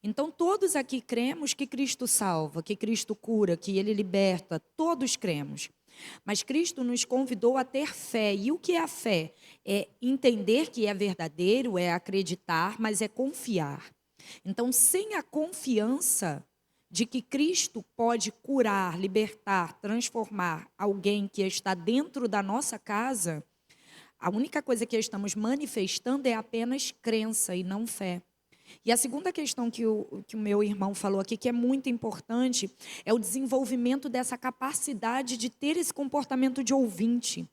Então, todos aqui cremos que Cristo salva, que Cristo cura, que Ele liberta, todos cremos. Mas Cristo nos convidou a ter fé. E o que é a fé? É entender que é verdadeiro, é acreditar, mas é confiar. Então, sem a confiança de que Cristo pode curar, libertar, transformar alguém que está dentro da nossa casa, a única coisa que estamos manifestando é apenas crença e não fé. E a segunda questão que o meu irmão falou aqui, que é muito importante, é o desenvolvimento dessa capacidade de ter esse comportamento de ouvinte.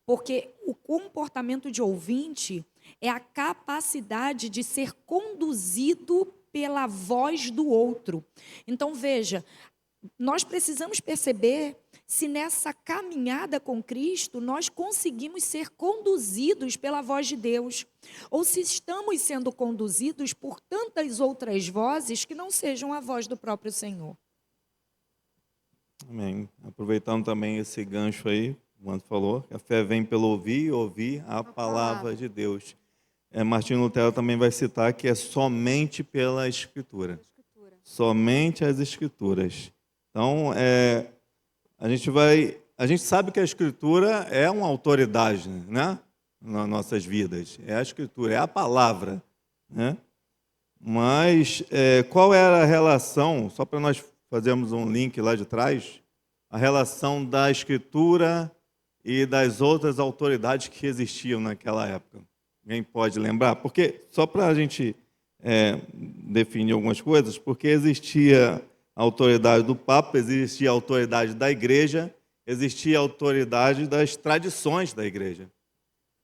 Porque o comportamento de ouvinte é a capacidade de ser conduzido pela voz do outro. Então, veja, nós precisamos perceber se nessa caminhada com Cristo nós conseguimos ser conduzidos pela voz de Deus, ou se estamos sendo conduzidos por tantas outras vozes que não sejam a voz do próprio Senhor. Amém. Aproveitando também esse gancho aí, o André falou, que a fé vem pelo ouvir e ouvir a palavra de Deus. Martinho Lutero também vai citar que é somente pela Escritura. Somente as Escrituras. Então, a gente sabe que a Escritura é uma autoridade, né, nas nossas vidas. É a Escritura, é a palavra, né? Mas qual era a relação, só para nós fazermos um link lá de trás, a relação da Escritura e das outras autoridades que existiam naquela época? Alguém pode lembrar? Porque, só para a gente definir algumas coisas, porque existia a autoridade do Papa, existia a autoridade da Igreja, existia a autoridade das tradições da Igreja.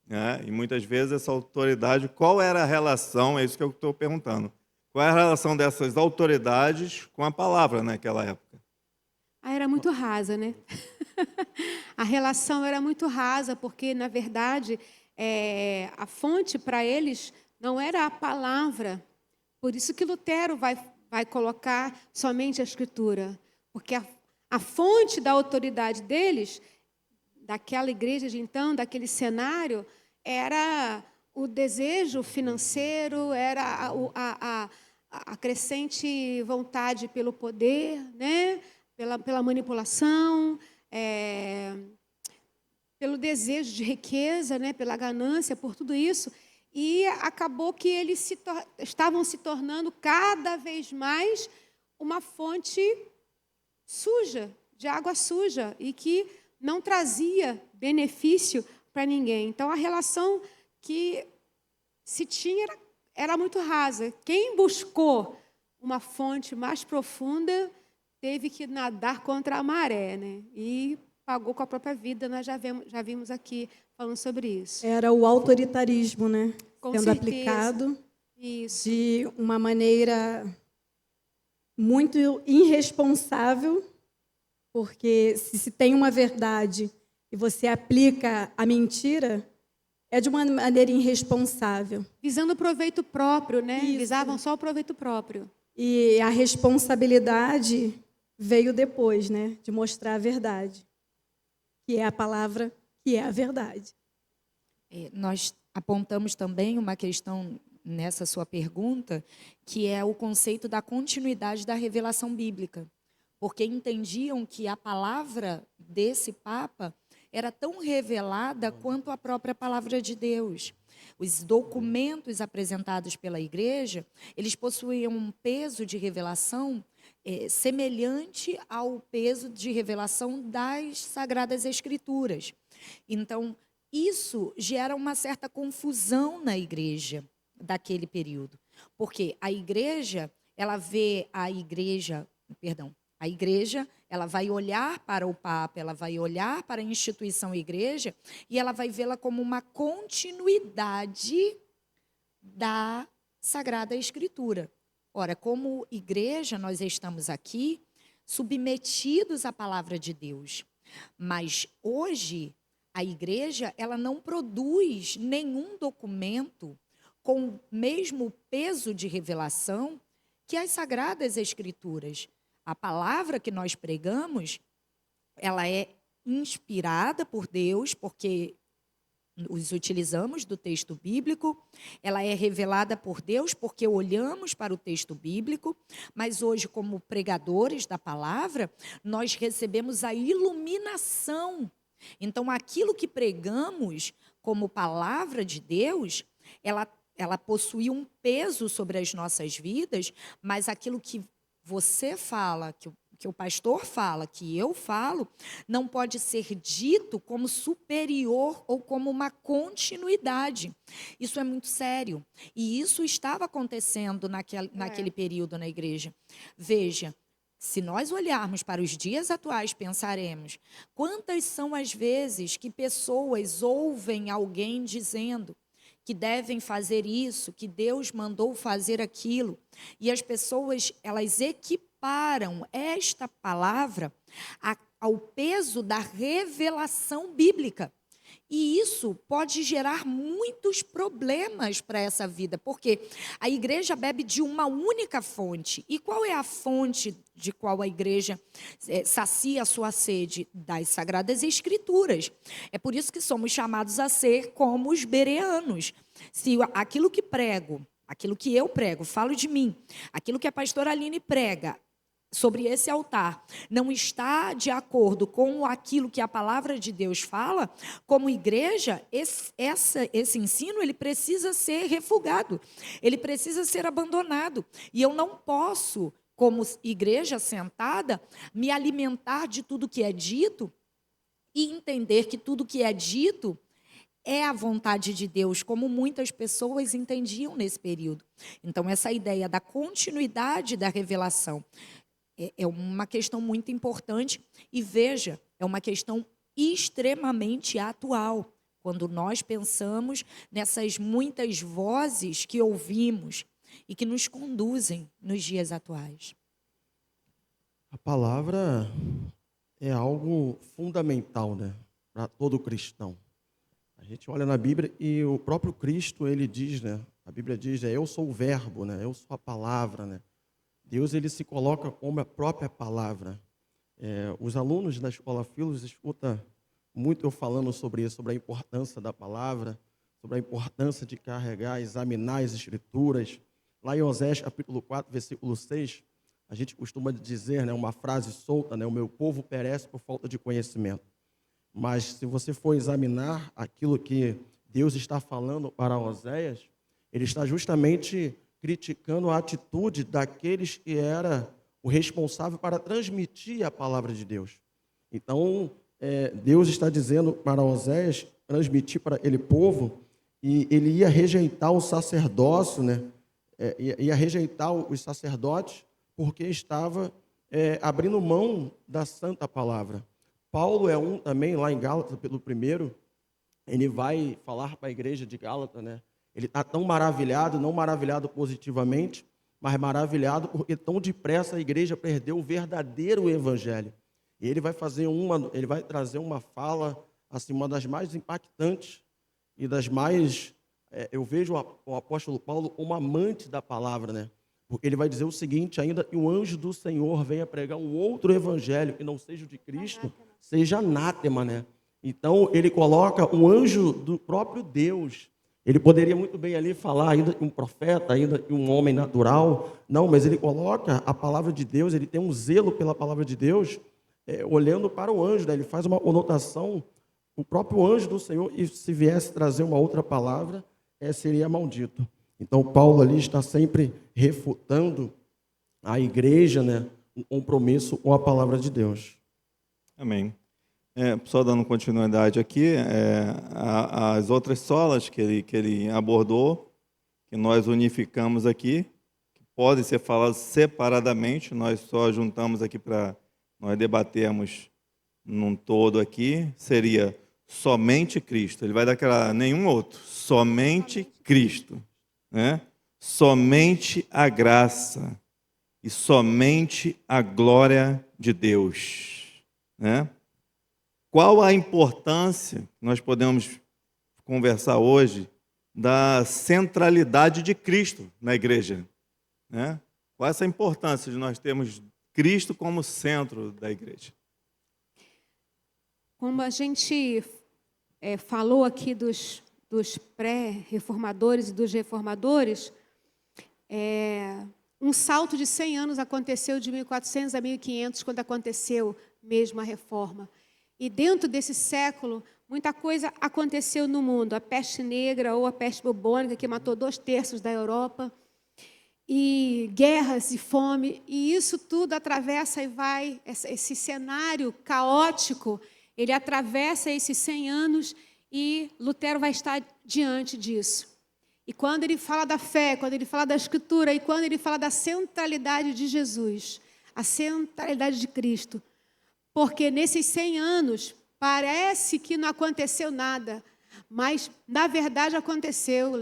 Né? E muitas vezes essa autoridade, qual era a relação, é isso que eu estou perguntando, qual é a relação dessas autoridades com a palavra naquela época? Era muito rasa, né? A relação era muito rasa, porque, na verdade, a fonte para eles não era a palavra. Por isso que Lutero vai colocar somente a Escritura. Porque a fonte da autoridade deles, daquela igreja de então, daquele cenário, era o desejo financeiro, era a crescente vontade pelo poder, né? pela manipulação, pelo desejo de riqueza, né, pela ganância, por tudo isso. E acabou que eles estavam se tornando cada vez mais uma fonte suja, de água suja, e que não trazia benefício para ninguém. Então, a relação que se tinha era muito rasa. Quem buscou uma fonte mais profunda teve que nadar contra a maré, né? E pagou com a própria vida. Nós já vimos aqui falando sobre isso. Era o autoritarismo, né? Com sendo certeza. aplicado Isso. de uma maneira muito irresponsável, porque se tem uma verdade e você aplica a mentira, é de uma maneira irresponsável. Visando o proveito próprio, né? Isso. Visavam só o proveito próprio. E a responsabilidade veio depois, né? De mostrar a verdade, que é a palavra, que é a verdade. Nós apontamos também uma questão nessa sua pergunta, que é o conceito da continuidade da revelação bíblica, porque entendiam que a palavra desse Papa era tão revelada quanto a própria palavra de Deus. Os documentos apresentados pela igreja, eles possuíam um peso de revelação semelhante ao peso de revelação das Sagradas Escrituras. Então, isso gera uma certa confusão na igreja daquele período, porque a igreja, ela vai olhar para o Papa, ela vai olhar para a instituição igreja e ela vai vê-la como uma continuidade da Sagrada Escritura. Ora, como igreja, nós estamos aqui submetidos à palavra de Deus, mas hoje a igreja, ela não produz nenhum documento com o mesmo peso de revelação que as Sagradas Escrituras. A palavra que nós pregamos, ela é inspirada por Deus, porque os utilizamos do texto bíblico, ela é revelada por Deus, porque olhamos para o texto bíblico, mas hoje, como pregadores da palavra, nós recebemos a iluminação. Então, aquilo que pregamos como palavra de Deus, ela possui um peso sobre as nossas vidas, mas aquilo que você fala, que o pastor fala, que eu falo, não pode ser dito como superior ou como uma continuidade. Isso é muito sério. E isso estava acontecendo naquele período na igreja. Veja, se nós olharmos para os dias atuais, pensaremos, quantas são as vezes que pessoas ouvem alguém dizendo que devem fazer isso, que Deus mandou fazer aquilo, e as pessoas, elas equiparam esta palavra ao peso da revelação bíblica. E isso pode gerar muitos problemas para essa vida, porque a igreja bebe de uma única fonte. E qual é a fonte de qual a igreja sacia a sua sede? Das Sagradas Escrituras. É por isso que somos chamados a ser como os bereanos. Se aquilo que eu prego, falo de mim, aquilo que a pastora Aline prega sobre esse altar não está de acordo com aquilo que a palavra de Deus fala, como igreja, esse ensino ele precisa ser refugado, ele precisa ser abandonado. E eu não posso, como igreja sentada, me alimentar de tudo que é dito e entender que tudo que é dito é a vontade de Deus, como muitas pessoas entendiam nesse período. Então, essa ideia da continuidade da revelação é uma questão muito importante e, veja, é uma questão extremamente atual, quando nós pensamos nessas muitas vozes que ouvimos e que nos conduzem nos dias atuais. A palavra é algo fundamental, né, para todo cristão. A gente olha na Bíblia e o próprio Cristo, ele diz, né, a Bíblia diz, eu sou o verbo, né, eu sou a palavra, né. Deus, ele se coloca como a própria palavra. Os alunos da Escola Filos escutam muito eu falando sobre isso, sobre a importância da palavra, sobre a importância de carregar, examinar as Escrituras. Lá em Oséias, capítulo 4, versículo 6, a gente costuma dizer, né, uma frase solta, né, o meu povo perece por falta de conhecimento. Mas se você for examinar aquilo que Deus está falando para Oséias, ele está justamente criticando a atitude daqueles que era o responsável para transmitir a palavra de Deus. Então, Deus está dizendo para Oséias transmitir para aquele povo, e ele ia rejeitar o sacerdócio, né? Ia rejeitar os sacerdotes, porque estava abrindo mão da santa palavra. Paulo é um também, lá em Gálatas, pelo primeiro, ele vai falar para a igreja de Gálatas, né? Ele está tão maravilhado, não maravilhado positivamente, mas maravilhado porque tão depressa a igreja perdeu o verdadeiro evangelho. E ele vai trazer uma fala, assim, uma das mais impactantes e das mais... eu vejo o apóstolo Paulo como amante da palavra, né? Porque ele vai dizer o seguinte: ainda que o anjo do Senhor venha pregar um outro evangelho que não seja o de Cristo, seja anátema, né? Então, ele coloca um anjo do próprio Deus. Ele poderia muito bem ali falar ainda que um profeta, ainda que um homem natural. Não, mas ele coloca a palavra de Deus, ele tem um zelo pela palavra de Deus, olhando para o anjo, né? Ele faz uma conotação, o próprio anjo do Senhor, e se viesse trazer uma outra palavra, seria maldito. Então, Paulo ali está sempre refutando a igreja, né, um compromisso com a palavra de Deus. Amém. Só dando continuidade aqui, as outras solas que ele abordou, que nós unificamos aqui, que podem ser faladas separadamente, nós só juntamos aqui para nós debatermos num todo aqui, seria somente Cristo. Ele vai dar aquela, nenhum outro, somente Cristo, né? Somente a graça e somente a glória de Deus, né? Qual a importância, nós podemos conversar hoje, da centralidade de Cristo na igreja, né? Qual é essa importância de nós termos Cristo como centro da igreja? Como a gente falou aqui dos pré-reformadores e dos reformadores, um salto de 100 anos aconteceu de 1400 a 1500, quando aconteceu mesmo a reforma. E dentro desse século, muita coisa aconteceu no mundo. A peste negra ou a peste bubônica, que matou 2/3 da Europa, e guerras e fome, e isso tudo atravessa e vai, esse cenário caótico, ele atravessa esses 100 anos, e Lutero vai estar diante disso. E quando ele fala da fé, quando ele fala da Escritura, e quando ele fala da centralidade de Jesus, a centralidade de Cristo, porque nesses 100 anos parece que não aconteceu nada, mas na verdade aconteceu.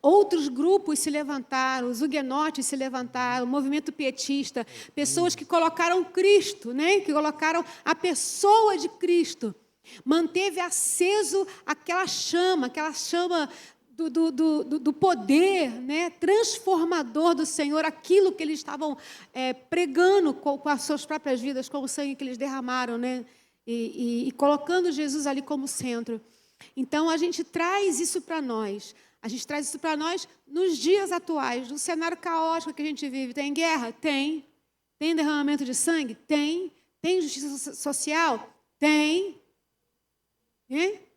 Outros grupos se levantaram, os huguenotes se levantaram, o movimento pietista, pessoas que colocaram Cristo, né? Que colocaram a pessoa de Cristo, manteve aceso aquela chama do poder, né, transformador do Senhor, aquilo que eles estavam pregando com as suas próprias vidas, com o sangue que eles derramaram, né, e colocando Jesus ali como centro. Então, a gente traz isso para nós. A gente traz isso para nós nos dias atuais, no cenário caótico que a gente vive. Tem guerra? Tem. Tem derramamento de sangue? Tem. Tem justiça social? Tem.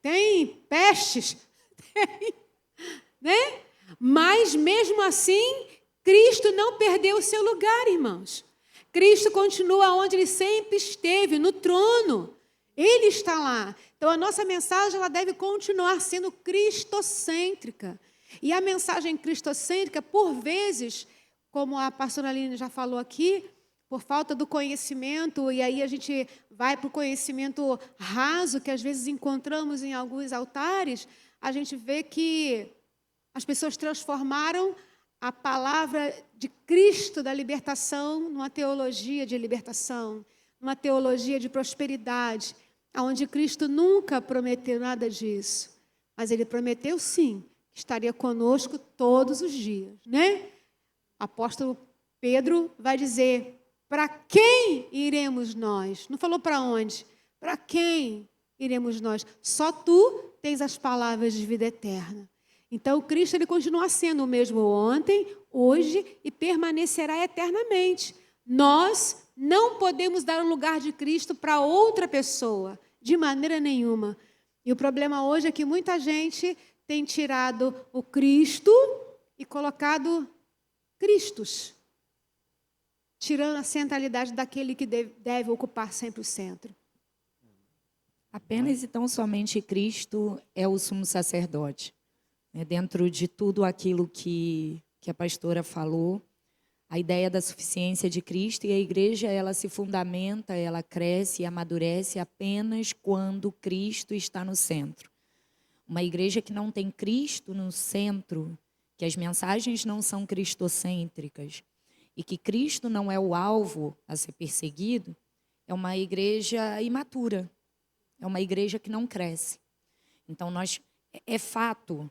Tem pestes? Tem. Né? Mas, mesmo assim, Cristo não perdeu o seu lugar, irmãos. Cristo continua onde Ele sempre esteve, no trono. Ele está lá. Então, a nossa mensagem ela deve continuar sendo cristocêntrica. E a mensagem cristocêntrica, por vezes, como a pastora Aline já falou aqui, por falta do conhecimento, e aí a gente vai para o conhecimento raso, que às vezes encontramos em alguns altares, a gente vê que as pessoas transformaram a palavra de Cristo da libertação numa teologia de libertação, numa teologia de prosperidade, onde Cristo nunca prometeu nada disso. Mas Ele prometeu, sim, que estaria conosco todos os dias, né? Apóstolo Pedro vai dizer, para quem iremos nós? Não falou para onde. Para quem iremos nós? Só Tu tens as palavras de vida eterna. Então, Cristo ele continua sendo o mesmo ontem, hoje e permanecerá eternamente. Nós não podemos dar o lugar de Cristo para outra pessoa, de maneira nenhuma. E o problema hoje é que muita gente tem tirado o Cristo e colocado Cristos, tirando a centralidade daquele que deve ocupar sempre o centro. Apenas e tão somente Cristo é o sumo sacerdote. Dentro de tudo aquilo que a pastora falou, a ideia da suficiência de Cristo, e a igreja ela se fundamenta, ela cresce e amadurece apenas quando Cristo está no centro. Uma igreja que não tem Cristo no centro, que as mensagens não são cristocêntricas e que Cristo não é o alvo a ser perseguido, é uma igreja imatura, é uma igreja que não cresce. Então, é fato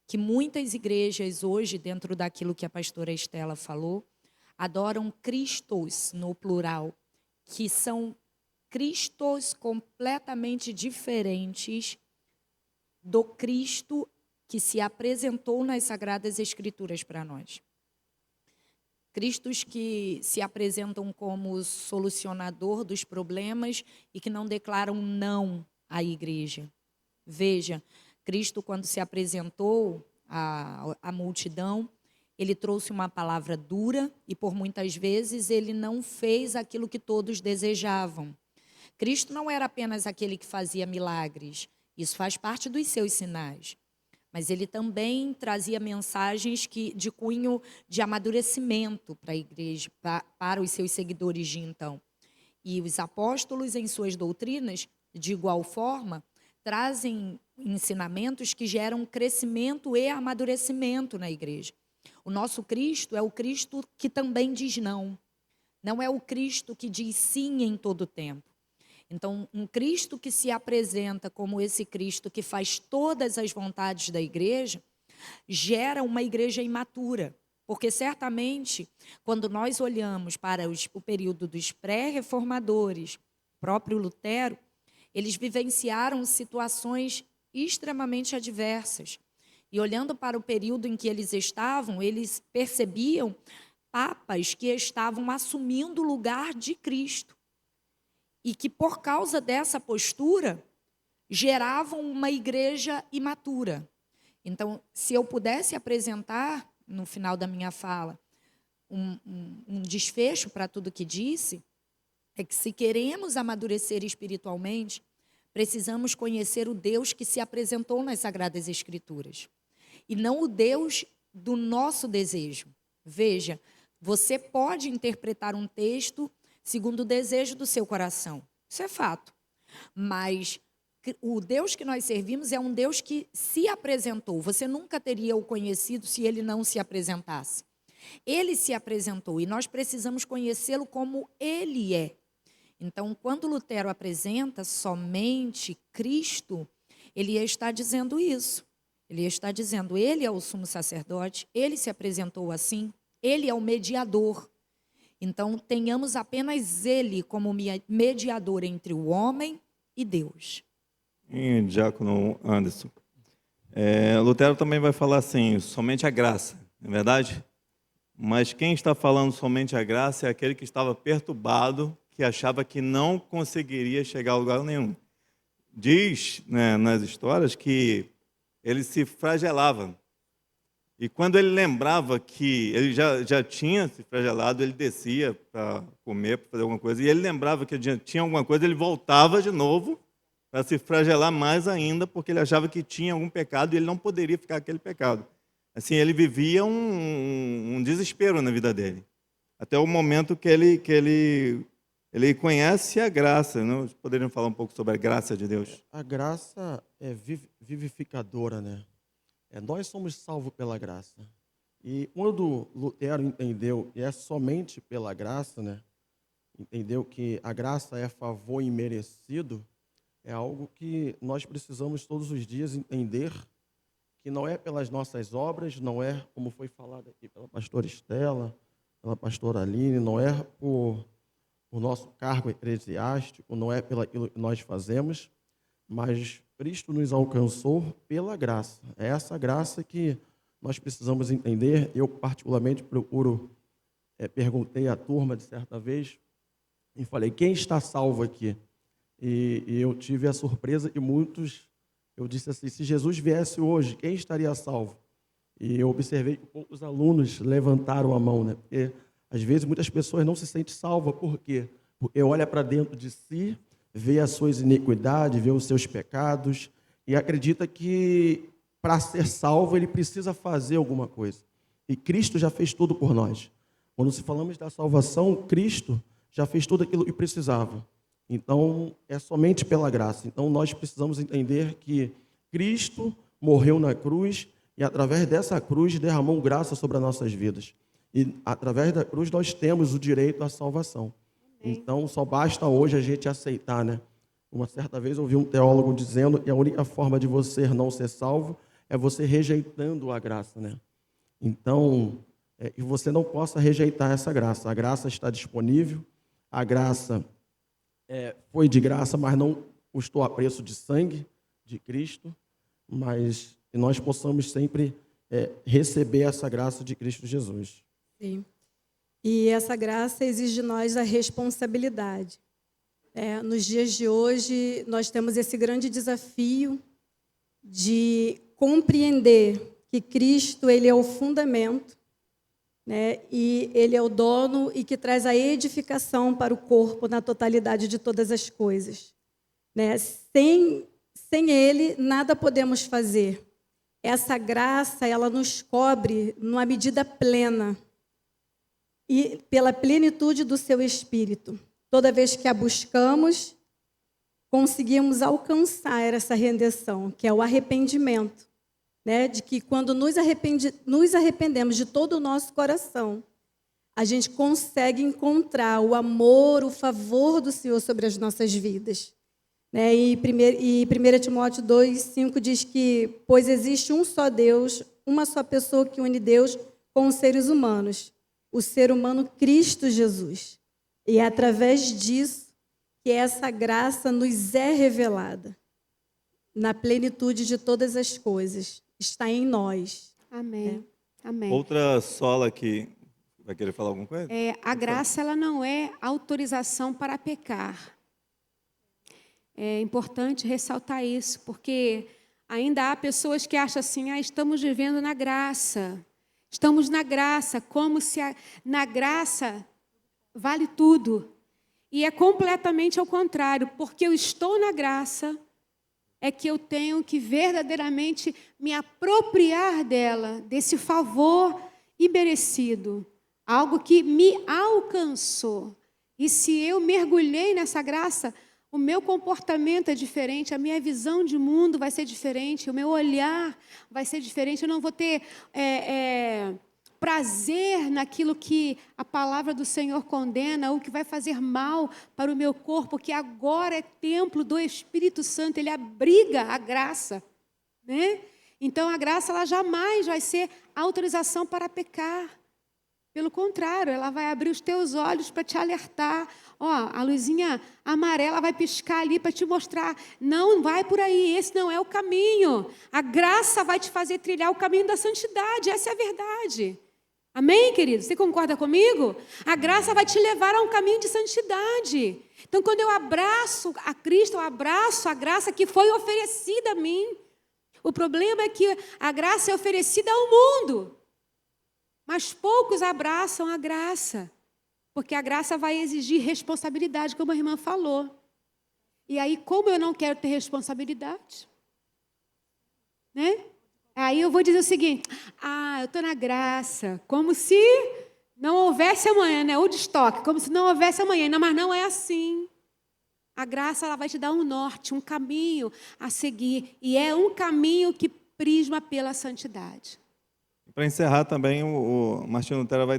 que muitas igrejas hoje, dentro daquilo que a pastora Estela falou, adoram Cristos no plural, que são Cristos completamente diferentes do Cristo que se apresentou nas Sagradas Escrituras para nós. Cristos que se apresentam como solucionador dos problemas e que não declaram não à igreja. Veja, Cristo, quando se apresentou à multidão, ele trouxe uma palavra dura e, por muitas vezes, ele não fez aquilo que todos desejavam. Cristo não era apenas aquele que fazia milagres, isso faz parte dos seus sinais. Mas ele também trazia mensagens de cunho de amadurecimento para a igreja, para os seus seguidores de então. E os apóstolos, em suas doutrinas, de igual forma, trazem ensinamentos que geram crescimento e amadurecimento na igreja. O nosso Cristo é o Cristo que também diz não. Não é o Cristo que diz sim em todo tempo. Então, um Cristo que se apresenta como esse Cristo que faz todas as vontades da igreja, gera uma igreja imatura. Porque, certamente, quando nós olhamos para o período dos pré-reformadores, próprio Lutero, eles vivenciaram situações extremamente adversas. E olhando para o período em que eles estavam, eles percebiam papas que estavam assumindo o lugar de Cristo. E que, por causa dessa postura, geravam uma igreja imatura. Então, se eu pudesse apresentar, no final da minha fala, um desfecho para tudo que disse, é que se queremos amadurecer espiritualmente, precisamos conhecer o Deus que se apresentou nas Sagradas Escrituras. E não o Deus do nosso desejo. Veja, você pode interpretar um texto segundo o desejo do seu coração. Isso é fato. Mas o Deus que nós servimos é um Deus que se apresentou. Você nunca teria o conhecido se ele não se apresentasse. Ele se apresentou e nós precisamos conhecê-lo como ele é. Então, quando Lutero apresenta somente Cristo, ele está dizendo isso. Ele está dizendo, ele é o sumo sacerdote, ele se apresentou assim, ele é o mediador. Então, tenhamos apenas ele como mediador entre o homem e Deus. E Diácono Anderson, Lutero também vai falar assim, somente a graça, não é verdade? Mas quem está falando somente a graça é aquele que estava perturbado, que achava que não conseguiria chegar a lugar nenhum. Diz, né, nas histórias que ele se flagelava. E quando ele lembrava que ele já tinha se flagelado, ele descia para comer, para fazer alguma coisa, e ele lembrava que tinha alguma coisa, ele voltava de novo para se flagelar mais ainda, porque ele achava que tinha algum pecado e ele não poderia ficar aquele pecado. Assim, ele vivia um desespero na vida dele, até o momento que ele conhece a graça. Não? Poderiam falar um pouco sobre a graça de Deus? A graça é vivificadora, né? Nós somos salvos pela graça. E quando Lutero entendeu que é somente pela graça, né? Entendeu que a graça é favor imerecido, é algo que nós precisamos todos os dias entender que não é pelas nossas obras, não é, como foi falado aqui pela pastora Estela, pela pastora Aline, não é por nosso cargo eclesiástico, não é pelo que nós fazemos, mas Cristo nos alcançou pela graça. É essa graça que nós precisamos entender. Eu, particularmente, procuro perguntei à turma de certa vez e falei, quem está salvo aqui? E eu tive a surpresa que muitos, eu disse assim, se Jesus viesse hoje, quem estaria salvo? E eu observei que poucos alunos levantaram a mão, né? Porque, às vezes, muitas pessoas não se sentem salvas. Por quê? Porque olha para dentro de si, vê as suas iniquidades, vê os seus pecados e acredita que, para ser salvo, ele precisa fazer alguma coisa. E Cristo já fez tudo por nós. Quando se falamos da salvação, Cristo já fez tudo aquilo que precisava. Então, é somente pela graça. Então, nós precisamos entender que Cristo morreu na cruz e, através dessa cruz, derramou graça sobre as nossas vidas. E, através da cruz, nós temos o direito à salvação. Amém. Então, só basta hoje a gente aceitar, né? Uma certa vez eu ouvi um teólogo dizendo que a única forma de você não ser salvo é você rejeitando a graça, né? Então, que você não possa rejeitar essa graça. A graça está disponível, a graça foi de graça, mas não custou a preço de sangue de Cristo, mas que nós possamos sempre receber essa graça de Cristo Jesus. Sim. E essa graça exige de nós a responsabilidade. Nos dias de hoje, nós temos esse grande desafio de compreender que Cristo ele é o fundamento, né? E ele é o dono e que traz a edificação para o corpo na totalidade de todas as coisas, né? Sem ele, nada podemos fazer. Essa graça, ela nos cobre numa medida plena e pela plenitude do seu Espírito. Toda vez que a buscamos, conseguimos alcançar essa redenção, que é o arrependimento. Né, de que quando nos arrependemos de todo o nosso coração, a gente consegue encontrar o amor, o favor do Senhor sobre as nossas vidas. Né, e 1 Timóteo 2,5 diz que, pois existe um só Deus, uma só pessoa que une Deus com os seres humanos, o ser humano Cristo Jesus. E é através disso que essa graça nos é revelada, na plenitude de todas as coisas. Está em nós. Amém. Amém. Outra sola que vai querer falar alguma coisa? A graça ela não é autorização para pecar. É importante ressaltar isso, porque ainda há pessoas que acham assim, estamos vivendo na graça. Estamos na graça, como se na graça vale tudo. E é completamente ao contrário, porque eu estou na graça, é que eu tenho que verdadeiramente me apropriar dela, desse favor imerecido, algo que me alcançou. E se eu mergulhei nessa graça, o meu comportamento é diferente, a minha visão de mundo vai ser diferente, o meu olhar vai ser diferente, eu não vou ter prazer naquilo que a palavra do Senhor condena, o que vai fazer mal para o meu corpo, que agora é templo do Espírito Santo, ele abriga a graça, né? Então, a graça ela jamais vai ser autorização para pecar. Pelo contrário, ela vai abrir os teus olhos para te alertar. A luzinha amarela vai piscar ali para te mostrar. Não vai por aí, esse não é o caminho. A graça vai te fazer trilhar o caminho da santidade, essa é a verdade. Amém, querido? Você concorda comigo? A graça vai te levar a um caminho de santidade. Então, quando eu abraço a Cristo, eu abraço a graça que foi oferecida a mim. O problema é que a graça é oferecida ao mundo, mas poucos abraçam a graça, porque a graça vai exigir responsabilidade, como a irmã falou. E aí, como eu não quero ter responsabilidade, né? Aí eu vou dizer o seguinte, eu estou na graça, como se não houvesse amanhã, né? Ou de estoque, como se não houvesse amanhã, mas não é assim. A graça ela vai te dar um norte, um caminho a seguir, e é um caminho que prisma pela santidade. Para encerrar também, o Martinho Lutero vai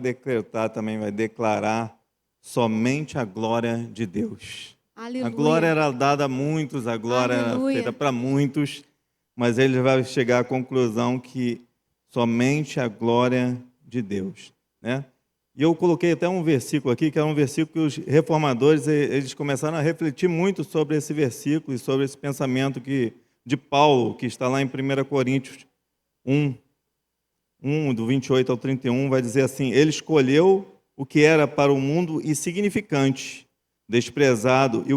declarar somente a glória de Deus. Aleluia. A glória era dada a muitos, a glória era feita para muitos, mas ele vai chegar à conclusão que somente a glória de Deus, né? E eu coloquei até um versículo aqui, que é um versículo que os reformadores eles começaram a refletir muito sobre esse versículo e sobre esse pensamento de Paulo, que está lá em 1 Coríntios 1, do 28 ao 31, vai dizer assim, ele escolheu o que era para o mundo insignificante, desprezado, e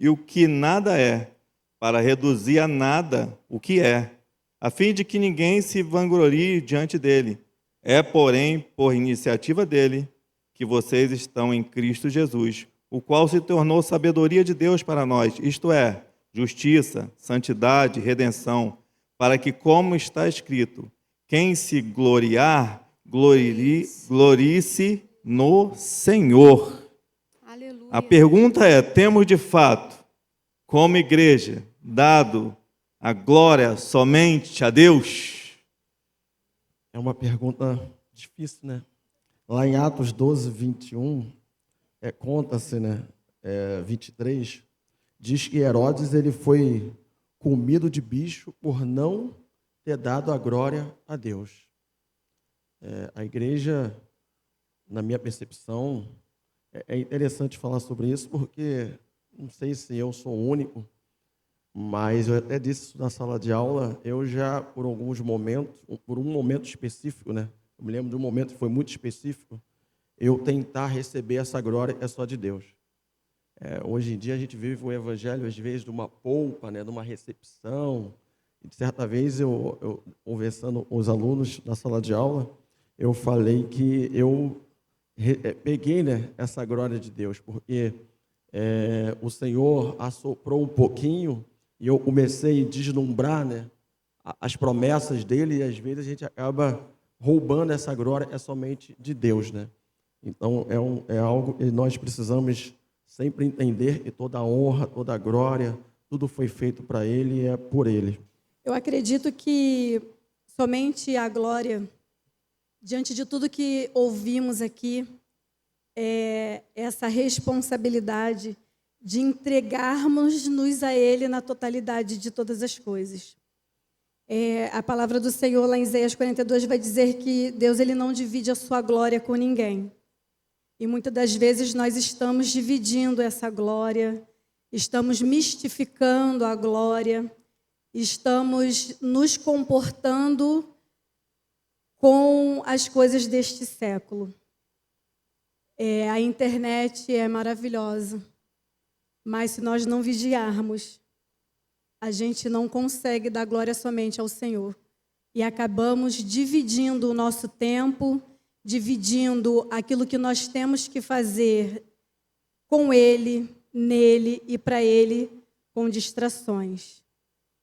o que nada é, para reduzir a nada o que é, a fim de que ninguém se vanglorie diante dele. É, porém, por iniciativa dele, que vocês estão em Cristo Jesus, o qual se tornou sabedoria de Deus para nós, isto é, justiça, santidade, redenção, para que, como está escrito, quem se gloriar, glorie-se no Senhor. Aleluia. A pergunta é: temos de fato, como igreja, dado a glória somente a Deus? É uma pergunta difícil, né? Lá em Atos 12, 21, conta-se, né? 23, diz que Herodes ele foi comido de bicho por não ter dado a glória a Deus. A igreja, na minha percepção, é interessante falar sobre isso, porque não sei se eu sou o único, mas eu até disse isso na sala de aula, eu já, por alguns momentos, por um momento específico, né? Eu me lembro de um momento que foi muito específico, eu tentar receber essa glória é só de Deus. Hoje em dia a gente vive o evangelho, às vezes, de uma polpa, né? De uma recepção. E, certa vez, eu conversando com os alunos na sala de aula, eu falei que eu peguei, né, essa glória de Deus, porque o Senhor assoprou um pouquinho e eu comecei a deslumbrar, né, as promessas dele, e às vezes a gente acaba roubando essa glória, é somente de Deus, né? Então é algo que nós precisamos sempre entender que toda a honra, toda a glória, tudo foi feito para ele e é por ele. Eu acredito que somente a glória, diante de tudo que ouvimos aqui, é essa responsabilidade de entregarmos-nos a Ele na totalidade de todas as coisas. A palavra do Senhor, lá em Isaías 42, vai dizer que Deus ele não divide a sua glória com ninguém. E muitas das vezes nós estamos dividindo essa glória, estamos mistificando a glória, estamos nos comportando com as coisas deste século. A internet é maravilhosa, mas se nós não vigiarmos, a gente não consegue dar glória somente ao Senhor. E acabamos dividindo o nosso tempo, dividindo aquilo que nós temos que fazer com Ele, nele e para Ele, com distrações.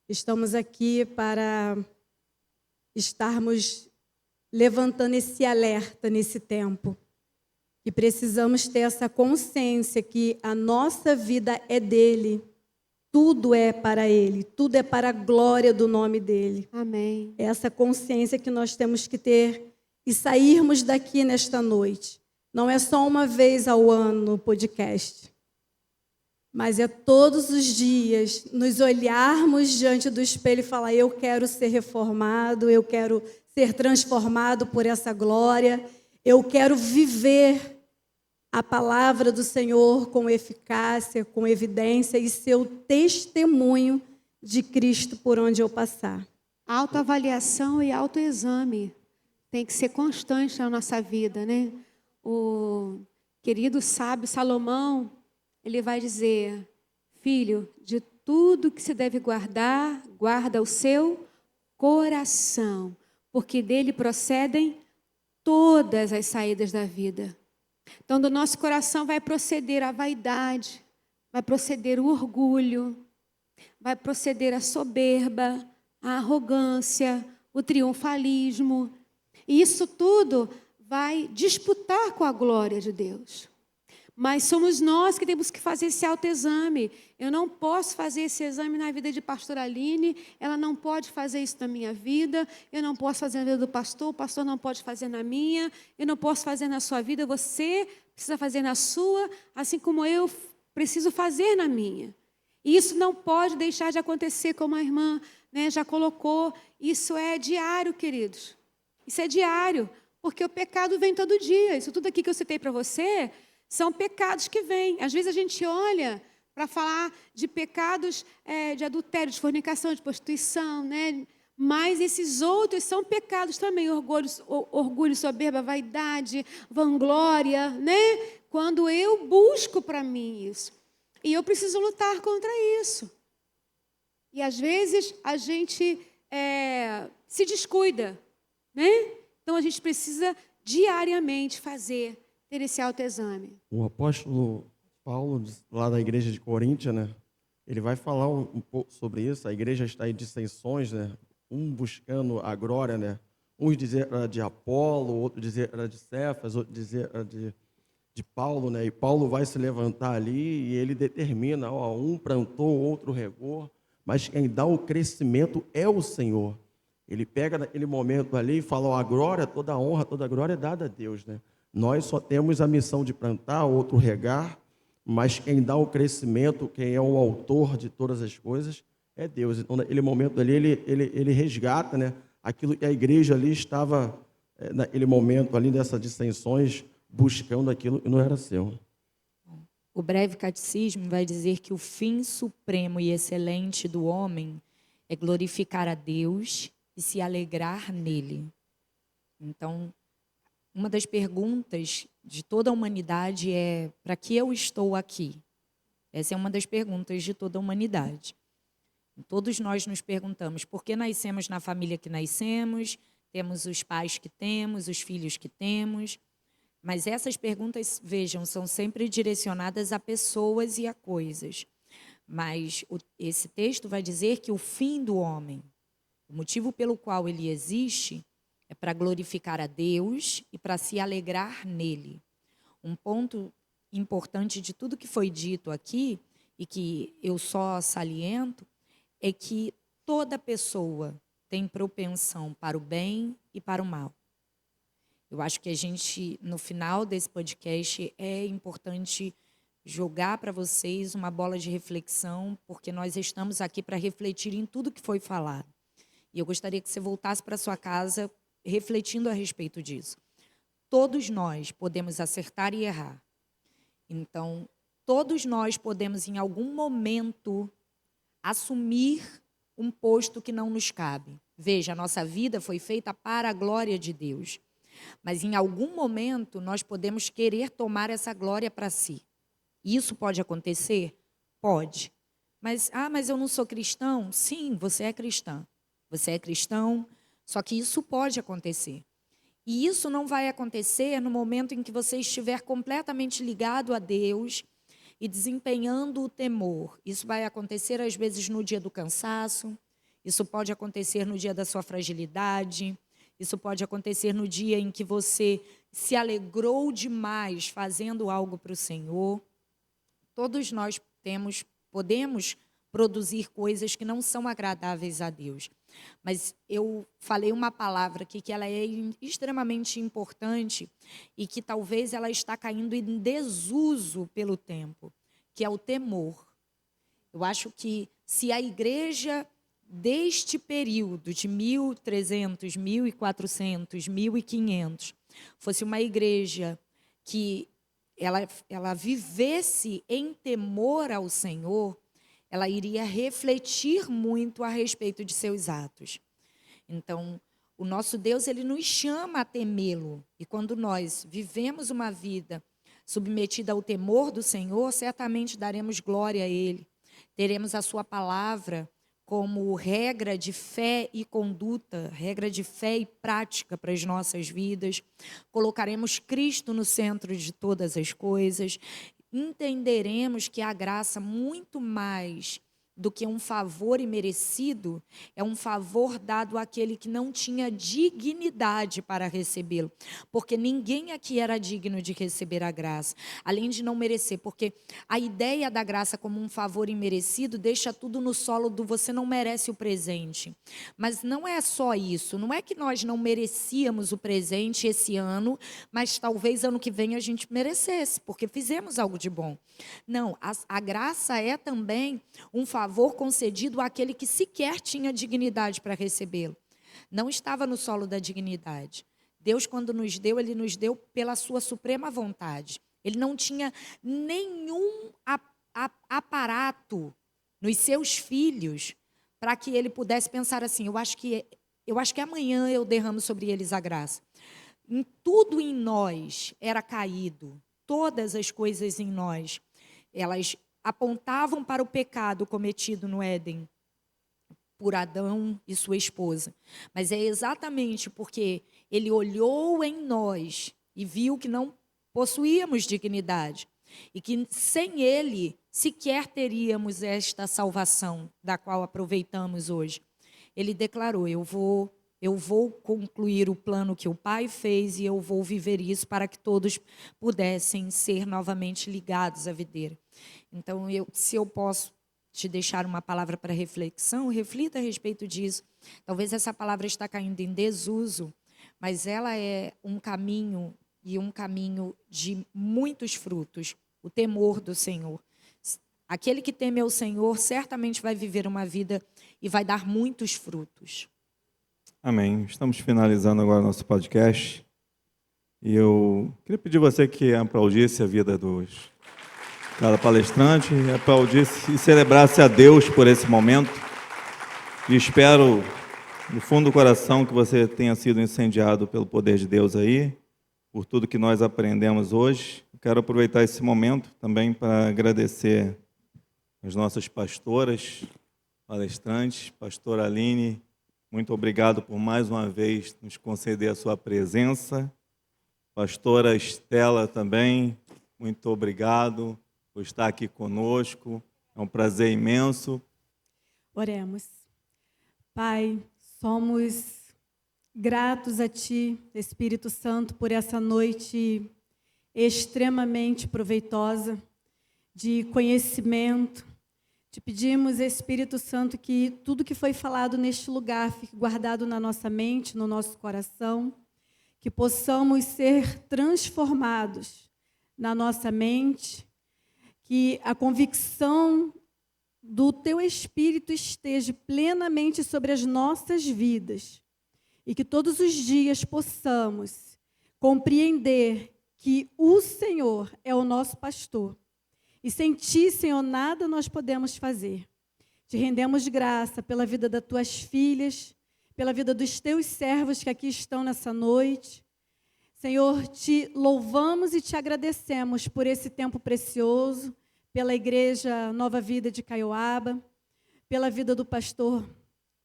Estamos aqui para estarmos levantando esse alerta nesse tempo. E precisamos ter essa consciência que a nossa vida é dele, tudo é para ele, tudo é para a glória do nome dele. Amém. É essa consciência que nós temos que ter e sairmos daqui nesta noite. Não é só uma vez ao ano no podcast, mas é todos os dias nos olharmos diante do espelho e falar: eu quero ser reformado, eu quero ser transformado por essa glória, eu quero viver a palavra do Senhor com eficácia, com evidência e ser o testemunho de Cristo por onde eu passar. Autoavaliação e autoexame tem que ser constante na nossa vida, né? O querido sábio Salomão, ele vai dizer: filho, de tudo que se deve guardar, guarda o seu coração, porque dele procedem todas as saídas da vida. Então, do nosso coração vai proceder a vaidade, vai proceder o orgulho, vai proceder a soberba, a arrogância, o triunfalismo. E isso tudo vai disputar com a glória de Deus. Mas somos nós que temos que fazer esse autoexame. Eu não posso fazer esse exame na vida de pastora Aline, ela não pode fazer isso na minha vida, eu não posso fazer na vida do pastor, o pastor não pode fazer na minha, eu não posso fazer na sua vida, você precisa fazer na sua, assim como eu preciso fazer na minha. E isso não pode deixar de acontecer, como a irmã, né, já colocou. Isso é diário, queridos. Isso é diário, porque o pecado vem todo dia. Isso tudo aqui que eu citei para você são pecados que vêm. Às vezes a gente olha para falar de pecados de adultério, de fornicação, de prostituição, né? Mas esses outros são pecados também, orgulho, soberba, vaidade, vanglória, né? Quando eu busco para mim isso. E eu preciso lutar contra isso. E às vezes a gente se descuida, né? Então a gente precisa diariamente ter esse autoexame. O apóstolo Paulo, lá da igreja de Coríntia, né? Ele vai falar um pouco sobre isso. A igreja está em dissensões, né? Um buscando a glória, né? Uns dizer era de Apolo, outro dizer era de Cefas, outro dizer era de Paulo, né? E Paulo vai se levantar ali e ele determina, ó, um plantou, outro regou, mas quem dá o crescimento é o Senhor. Ele pega naquele momento ali e fala, ó, a glória, toda a honra, toda a glória é dada a Deus, né? Nós só temos a missão de plantar, outro regar, mas quem dá o crescimento, quem é o autor de todas as coisas, é Deus. Então, naquele momento ali, ele resgata, né, aquilo que a igreja ali estava, naquele momento ali, dessas dissensões, buscando aquilo que não era seu. O breve catecismo vai dizer que o fim supremo e excelente do homem é glorificar a Deus e se alegrar nele. Então, uma das perguntas de toda a humanidade é: para que eu estou aqui? Essa é uma das perguntas de toda a humanidade. Todos nós nos perguntamos por que nascemos na família que nascemos, temos os pais que temos, os filhos que temos. Mas essas perguntas, vejam, são sempre direcionadas a pessoas e a coisas. Mas esse texto vai dizer que o fim do homem, o motivo pelo qual ele existe, é para glorificar a Deus e para se alegrar nele. Um ponto importante de tudo que foi dito aqui, e que eu só saliento, é que toda pessoa tem propensão para o bem e para o mal. Eu acho que a gente, no final desse podcast, é importante jogar para vocês uma bola de reflexão, porque nós estamos aqui para refletir em tudo que foi falado. E eu gostaria que você voltasse para sua casa refletindo a respeito disso. Todos nós podemos acertar e errar. Então, todos nós podemos, em algum momento, assumir um posto que não nos cabe. Veja, a nossa vida foi feita para a glória de Deus. Mas, em algum momento, nós podemos querer tomar essa glória para si. Isso pode acontecer? Pode. Mas eu não sou cristão? Sim, você é cristã. Você é cristão, só que isso pode acontecer. E isso não vai acontecer no momento em que você estiver completamente ligado a Deus e desempenhando o temor. Isso vai acontecer, às vezes, no dia do cansaço. Isso pode acontecer no dia da sua fragilidade. Isso pode acontecer no dia em que você se alegrou demais fazendo algo para o Senhor. Todos nós podemos produzir coisas que não são agradáveis a Deus. Mas eu falei uma palavra aqui que ela é extremamente importante e que talvez ela está caindo em desuso pelo tempo, que é o temor. Eu acho que se a igreja deste período de 1300, 1400, 1500 fosse uma igreja que ela vivesse em temor ao Senhor, ela iria refletir muito a respeito de seus atos. Então, o nosso Deus, ele nos chama a temê-lo. E quando nós vivemos uma vida submetida ao temor do Senhor, certamente daremos glória a Ele. Teremos a sua palavra como regra de fé e conduta, regra de fé e prática para as nossas vidas. Colocaremos Cristo no centro de todas as coisas. Entenderemos que a graça, muito mais do que um favor imerecido, é um favor dado àquele que não tinha dignidade para recebê-lo. Porque ninguém aqui era digno de receber a graça, além de não merecer. Porque a ideia da graça como um favor imerecido deixa tudo no solo do você não merece o presente. Mas não é só isso. Não é que nós não merecíamos o presente esse ano, mas talvez ano que vem a gente merecesse, porque fizemos algo de bom. Não, a graça é também um favor concedido àquele que sequer tinha dignidade para recebê-lo. Não estava no solo da dignidade. Deus, quando nos deu, Ele nos deu pela sua suprema vontade. Ele não tinha nenhum aparato nos seus filhos para que ele pudesse pensar assim, eu acho que amanhã eu derramo sobre eles a graça. Tudo em nós era caído, todas as coisas em nós, elas apontavam para o pecado cometido no Éden por Adão e sua esposa. Mas é exatamente porque ele olhou em nós e viu que não possuíamos dignidade e que sem ele sequer teríamos esta salvação da qual aproveitamos hoje. Ele declarou, eu vou concluir o plano que o Pai fez e eu vou viver isso para que todos pudessem ser novamente ligados à videira. Então, se eu posso te deixar uma palavra para reflexão, reflita a respeito disso. Talvez essa palavra está caindo em desuso, mas ela é um caminho e um caminho de muitos frutos, o temor do Senhor. Aquele que teme ao Senhor certamente vai viver uma vida e vai dar muitos frutos. Amém. Estamos finalizando agora o nosso podcast. E eu queria pedir a você que aplaudisse a vida dos cada palestrante, aplaudisse e celebrasse a Deus por esse momento. E espero, no fundo do coração, que você tenha sido incendiado pelo poder de Deus aí, por tudo que nós aprendemos hoje. Eu quero aproveitar esse momento também para agradecer as nossas pastoras, palestrantes, pastora Aline, muito obrigado por mais uma vez nos conceder a sua presença. Pastora Estela também, muito obrigado por estar aqui conosco. É um prazer imenso. Oremos. Pai, somos gratos a Ti, Espírito Santo, por essa noite extremamente proveitosa de conhecimento. Te pedimos, Espírito Santo, que tudo que foi falado neste lugar fique guardado na nossa mente, no nosso coração, que possamos ser transformados na nossa mente, que a convicção do Teu Espírito esteja plenamente sobre as nossas vidas e que todos os dias possamos compreender que o Senhor é o nosso pastor. E sem Ti, Senhor, nada nós podemos fazer. Te rendemos graça pela vida das Tuas filhas, pela vida dos Teus servos que aqui estão nessa noite. Senhor, Te louvamos e Te agradecemos por esse tempo precioso, pela Igreja Nova Vida de Caioaba, pela vida do pastor,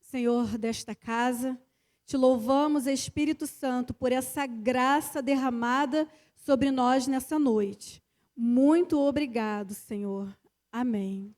Senhor, desta casa. Te louvamos, Espírito Santo, por essa graça derramada sobre nós nessa noite. Muito obrigado, Senhor. Amém.